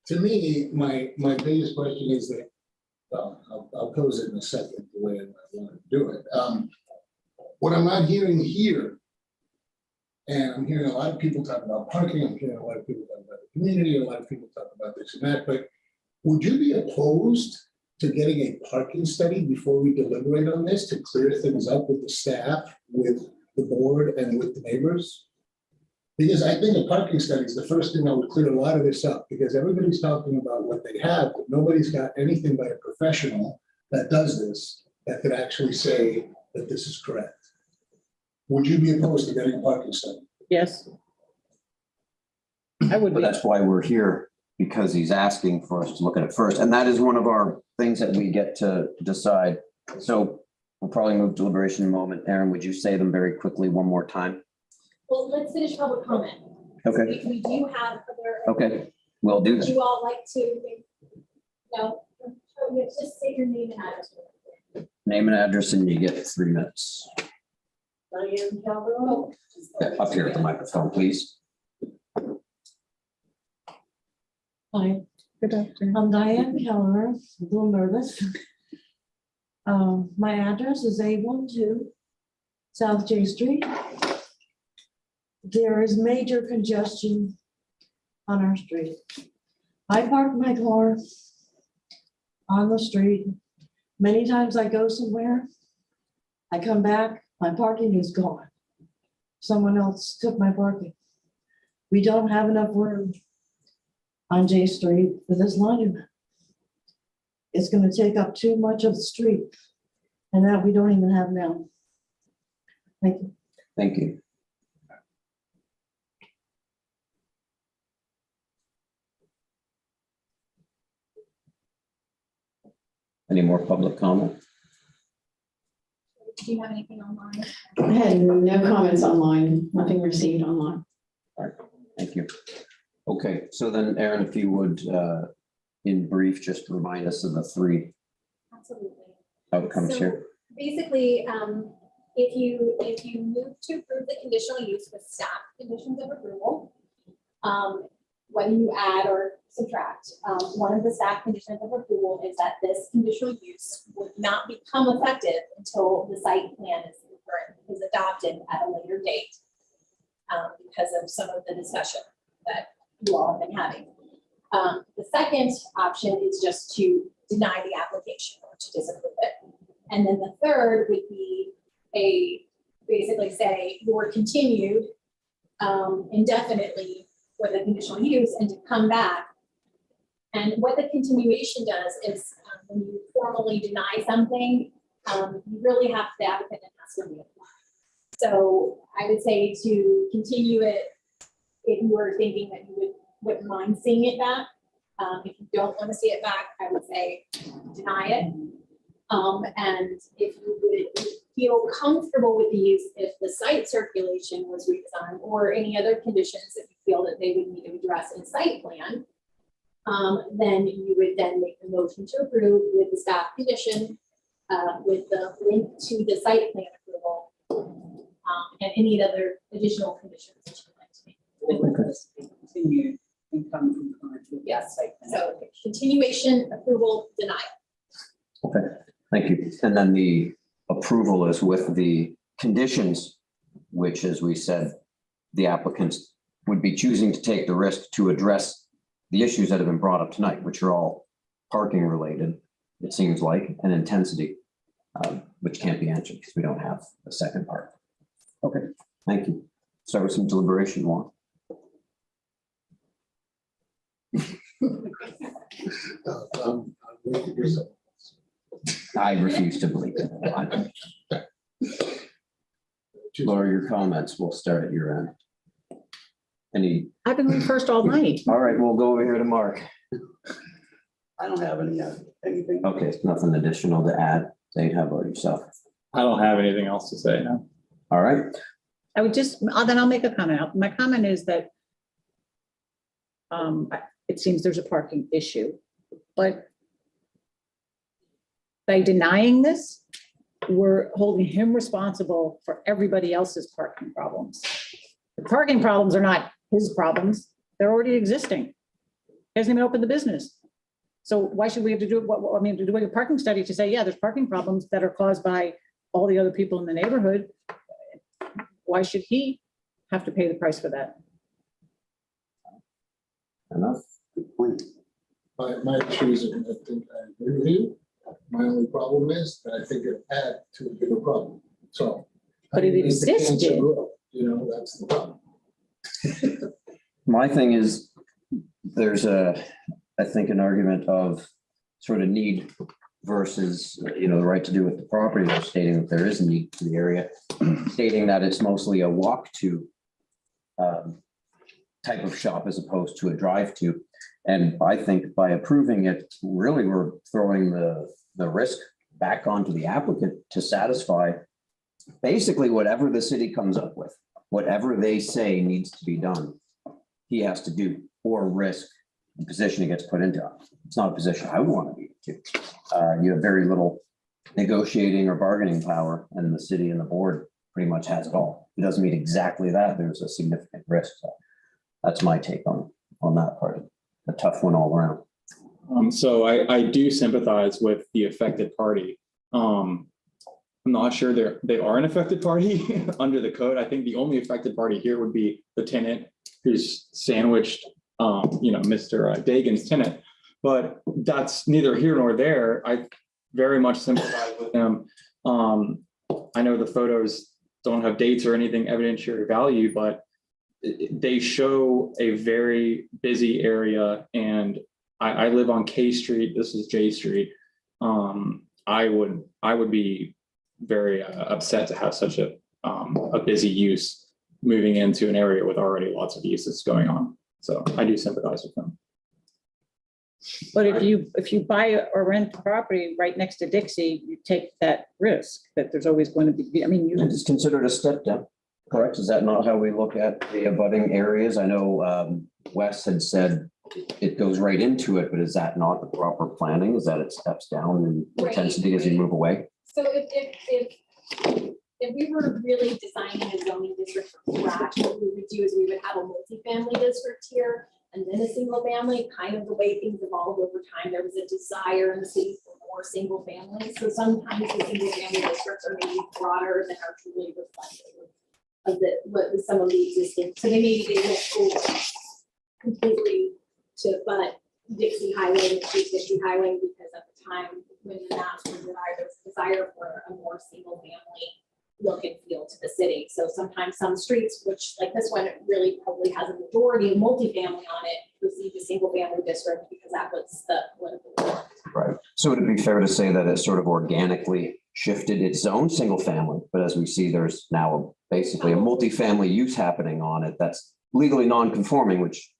To me, my biggest question is that, I'll pose it in a second, the way I want to do it. What I'm not hearing here, and I'm hearing a lot of people talk about parking, I'm hearing a lot of people talk about the community, a lot of people talk about this and that, but would you be opposed to getting a parking study before we deliberate on this, to clear things up with the staff, with the board, and with the neighbors? Because I think a parking study is the first thing that would clear a lot of this up, because everybody's talking about what they have, but nobody's got anything by a professional that does this, that could actually say that this is correct. Would you be opposed to getting a parking study? Yes. I would But be. that's why we're here, because he's asking for us to look at it first. And that is one of our things that we get to decide. So we'll probably move deliberation in a moment. Aaron, would you say them very quickly one more time? Well, let's finish public comment. Okay, We do have other. okay, we'll do Would that. you all like to, no, just say your name and address. Name and address and you get 3 minutes. Diane Calderon. Yeah, up here at the microphone, please. Hi, Good afternoon. I'm Diane Keller, a little nervous. My address is 812 South J Street. There is major congestion on our street. I park my car on the street. Many times I go somewhere, I come back, my parking is gone. Someone else took my parking. We don't have enough room on J Street for this laundromat. It's gonna take up too much of the street, and that we don't even have now. Thank you. Thank you. Any more public comment? Do you have anything online? I had no comments online, nothing received online. Thank you. Okay, so then Aaron, if you would, in brief, just remind us of the three Absolutely. outcomes So here. basically, if you move to approve the conditional use with staff conditions of approval, whether you add or subtract, one of the staff conditions of approval is that this conditional use would not become effective until the site plan is adopted at a later date, because of some of the discussion that you all have been having. The second option is just to deny the application or to disapprove it. And then the third would be basically say you're continued indefinitely for the conditional use and to come back. And what the continuation does is when you formally deny something, you really have the applicant has to reapply. So I would say to continue it, if you were thinking that you wouldn't mind seeing it back. If you don't want to see it back, I would say deny it. And if you would feel comfortable with the use, if the site circulation was redesigned or any other conditions that you feel that they would need to address in site plan, then you would then make the motion to approve with the staff condition, with the link to the site plan approval, and any other additional conditions that you'd like to make. Continued income from current. Yes, so continuation, approval, denial. Okay, thank you. And then the approval is with the conditions, which, as we said, the applicants would be choosing to take the risk to address the issues that have been brought up tonight, which are all parking related, it seems like, and intensity, which can't be answered because we don't have the second part. Okay, thank you. Start with some deliberation, Juan. I refuse to believe it. Laura, your comments, we'll start at your end. Any, I've been going first all night. all right, we'll go over here to Mark. I don't have anything. Okay, nothing additional to add. Zane, how about yourself? I don't have anything else to say now. All right, I would just, then I'll make a comment. My comment is that it seems there's a parking issue, but by denying this, we're holding him responsible for everybody else's parking problems. The parking problems are not his problems. They're already existing. He hasn't even opened the business. So why should we have to do to do a parking study to say, yeah, there's parking problems that are caused by all the other people in the neighborhood. Why should he have to pay the price for that? enough. Good point. My issue is, I think I agree with you. My only problem is that I think it add to a bigger problem. So. But it I mean, it's the cancer existed. grow, you know, that's the problem. My thing is, there's I think an argument of sort of need versus, the right to do with the property, or stating that there is a need for the area, stating that it's mostly a walk to type of shop as opposed to a drive to. And I think by approving it, really, we're throwing the risk back onto the applicant to satisfy basically whatever the city comes up with, whatever they say needs to be done, he has to do, or risk the position he gets put into. It's not a position I would want to be into. You have very little negotiating or bargaining power, and the city and the board pretty much has it all. If it doesn't mean exactly that, there's a significant risk. So that's my take on that part. A tough one all around. So I do sympathize with the affected party. I'm not sure they are an affected party under the code. I think the only affected party here would be the tenant who's sandwiched, Mr. Dagan's tenant. But that's neither here nor there. I very much sympathize with him. I know the photos don't have dates or anything evidentiary value, but they show a very busy area, and I live on K Street. This is J Street. I would be very upset to have such a busy use moving into an area with already lots of uses going on. So I do sympathize with them. But if you buy or rent the property right next to Dixie, you take that risk that there's always going to be, I mean, you. It's considered a step down, correct? Is that not how we look at the abutting areas? I know Wes had said it goes right into it, but is that not the proper planning? Is that it steps down in intensity as you move away? So if we were really designing a zoning district from scratch, what we would do is we would have a multifamily district here and then a single family, kind of the way things evolved over time. There was a desire in the city for more single families. So sometimes the single family districts are maybe broader than are truly reflective of some of the existing. So they went over completely to but Dixie Highway and Dixie Highway because at the time when the maps were designed, there was a desire for a more single family look and feel to the city. So sometimes some streets, which like this one really probably has a majority of multifamily on it, receive a single family district because that was the political will. Right. So would it be fair to say that it sort of organically shifted its own single family? But as we see, there's now basically a multifamily use happening on it that's legally non-conforming, which,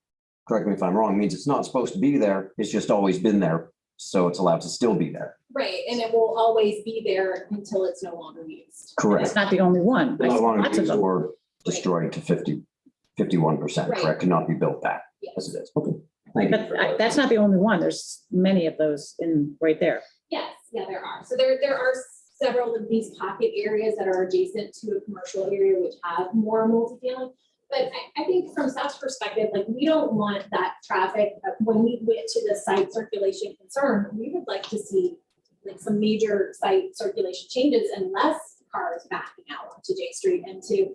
correct me if I'm wrong, means it's not supposed to be there. It's just always been there. So it's allowed to still be there. Right, and it will always be there until it's no longer used. Correct. It's not the only one. No longer Lots of used them. or destroyed to 51%, Right. correct? Cannot be built back Yes. as it is. Okay. Thank you. But that's not the only one. There's many of those in right there. Yes, yeah, there are. So there are several of these pocket areas that are adjacent to a commercial area which have more multifamily. But I think from staff's perspective, like we don't want that traffic, when we went to the site circulation concern, we would like to see like some major site circulation changes and less cars backing out onto J Street, and to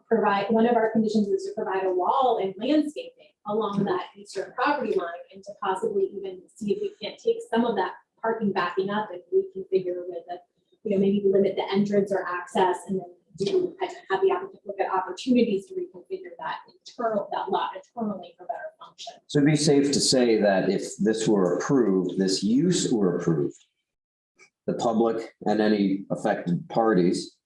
provide, one of our conditions is to provide a wall and landscaping along that eastern property line, and to possibly even see if we can't take some of that parking backing up and reconfigure with a, maybe limit the entrance or access, and then have the applicant look at opportunities to reconfigure that lot internally for better function. So it'd be safe to say that if this were approved, this use were approved, the public and any affected parties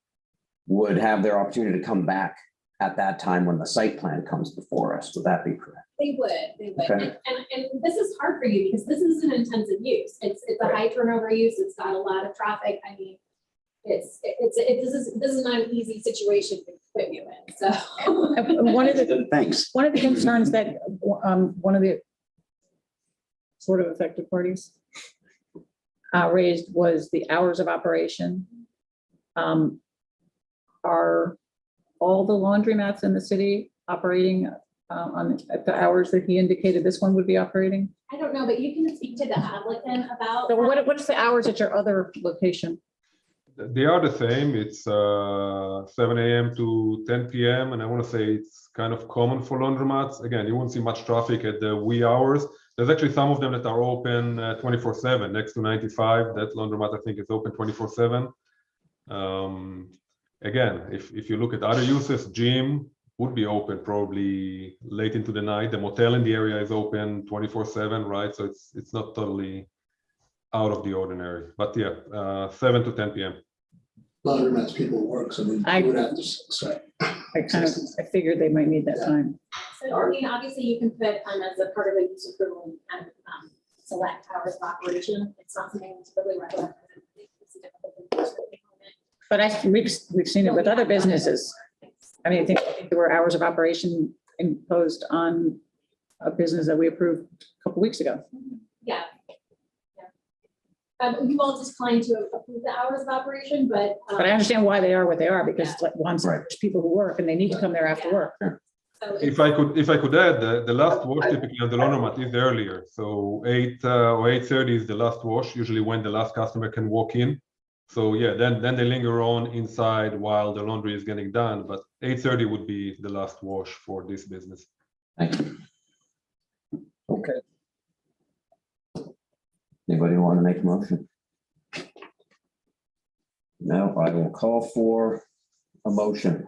would have their opportunity to come back at that time when the site plan comes before us. Would that be correct? They would. Okay. And this is hard for you because this is an intensive use. It's a high turnover use. It's got a lot of traffic. I mean, this is not an easy situation to put you in. So One of the Thanks. One of the concerns that one of the sort of affected parties raised was the hours of operation. Are all the laundromats in the city operating at the hours that he indicated this one would be operating? I don't know, but you can speak to the applicant about. So what's the hours at your other location? They are the same. It's 7 a.m. to 10 p.m. And I want to say it's kind of common for laundromats. Again, you won't see much traffic at the wee hours. There's actually some of them that are open 24/7. Next to 95, that laundromat I think is open 24/7. Again, if you look at other uses, gym would be open probably late into the night. The motel in the area is open 24/7, right? So it's not totally out of the ordinary. But yeah, 7 to 10 p.m. Laundromats people work, so we would have to start. I figured they might need that time. So I mean, obviously you can put as a part of a use approval and select hours of operation. It's not something we typically recommend. It's a difficult thing. But we've seen it with other businesses. I mean, I think there were hours of operation imposed on a business that we approved a couple weeks ago. Yeah. You all declined to approve the hours of operation, but. But I understand why they are what they are, because like once there's people who work and they need to come there after work. So If I could add, the last wash typically on the laundromat is earlier. So 8 or 8:30 is the last wash, usually when the last customer can walk in. So yeah, then they linger on inside while the laundry is getting done. But 8:30 would be the last wash for this business. Thank you. Okay. Anybody want to make a motion? No, I will call for a motion.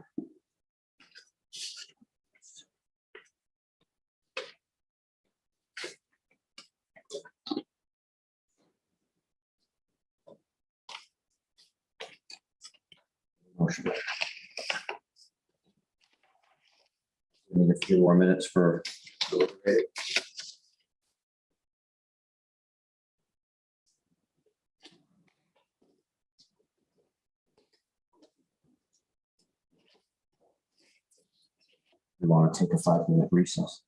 Motion. We need a few more minutes for deliberating. We want to take a 5-minute recess.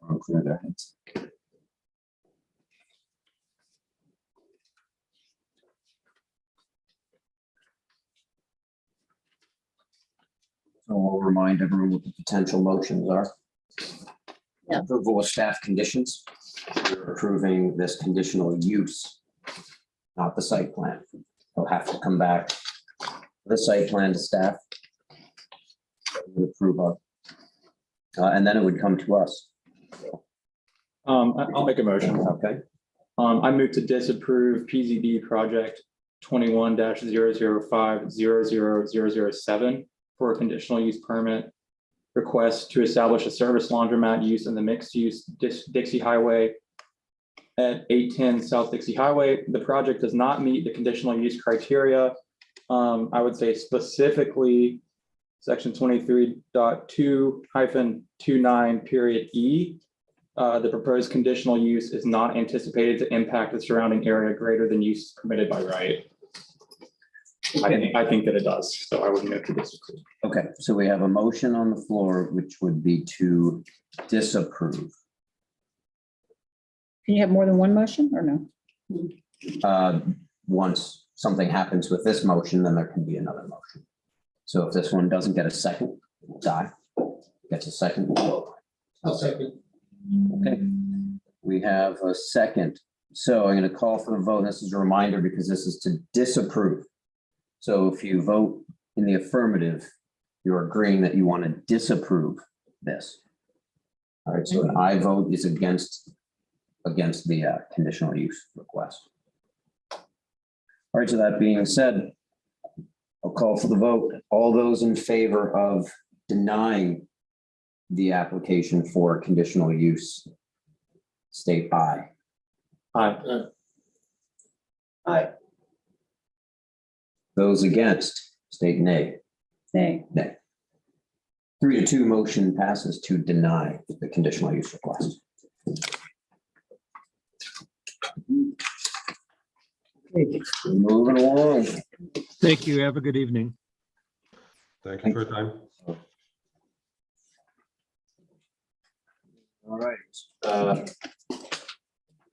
I'll clear their heads. So we'll remind everyone what the potential motions are. Yeah. Approval of staff conditions. We're approving this conditional use, not the site plan. They'll have to come back. The site plan to staff. We approve of. And then it would come to us. I'll make a motion. Okay. I move to disapprove PZB project 21-005-00007 for a conditional use permit request to establish a service laundromat use in the mixed use Dixie Highway at 810 South Dixie Highway. The project does not meet the conditional use criteria. I would say specifically section 23.2-29(e). The proposed conditional use is not anticipated to impact the surrounding area greater than use permitted by right. I think that it does, so I would move to disapprove. Okay, so we have a motion on the floor, which would be to disapprove. Can you have more than one motion or no? Once something happens with this motion, then there can be another motion. So if this one doesn't get a second, it'll die. Gets a second, we'll vote. I'll second. Okay, we have a second. So I'm going to call for the vote. This is a reminder because this is to disapprove. So if you vote in the affirmative, you're agreeing that you want to disapprove this. All right, so an I vote is against the conditional use request. All right, so that being said, I'll call for the vote. All those in favor of denying the application for conditional use, state aye. Aye. Aye. Those against, state nay. Nay. Nay. 3-2 motion passes to deny the conditional use request. Okay, moving along. Thank you. Have a good evening. Thank you for your time. All right.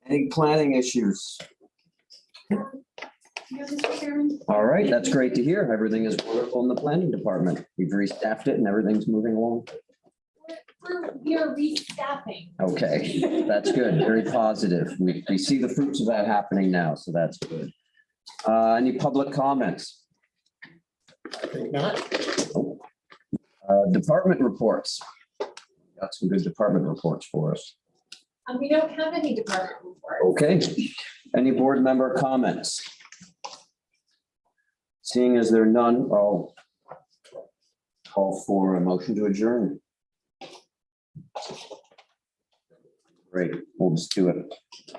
Any planning issues? All right, that's great to hear. Everything is wonderful in the planning department. We've restaffed it and everything's moving along. We are restaffing. Okay, that's good. Very positive. We see the fruits of that happening now, so that's good. Any public comments? I think not. Department reports. Got some good department reports for us. We don't have any department reports. Okay, any board member comments? Seeing as there are none, I'll call for a motion to adjourn. Great, we'll just do it.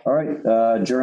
All right, adjourn.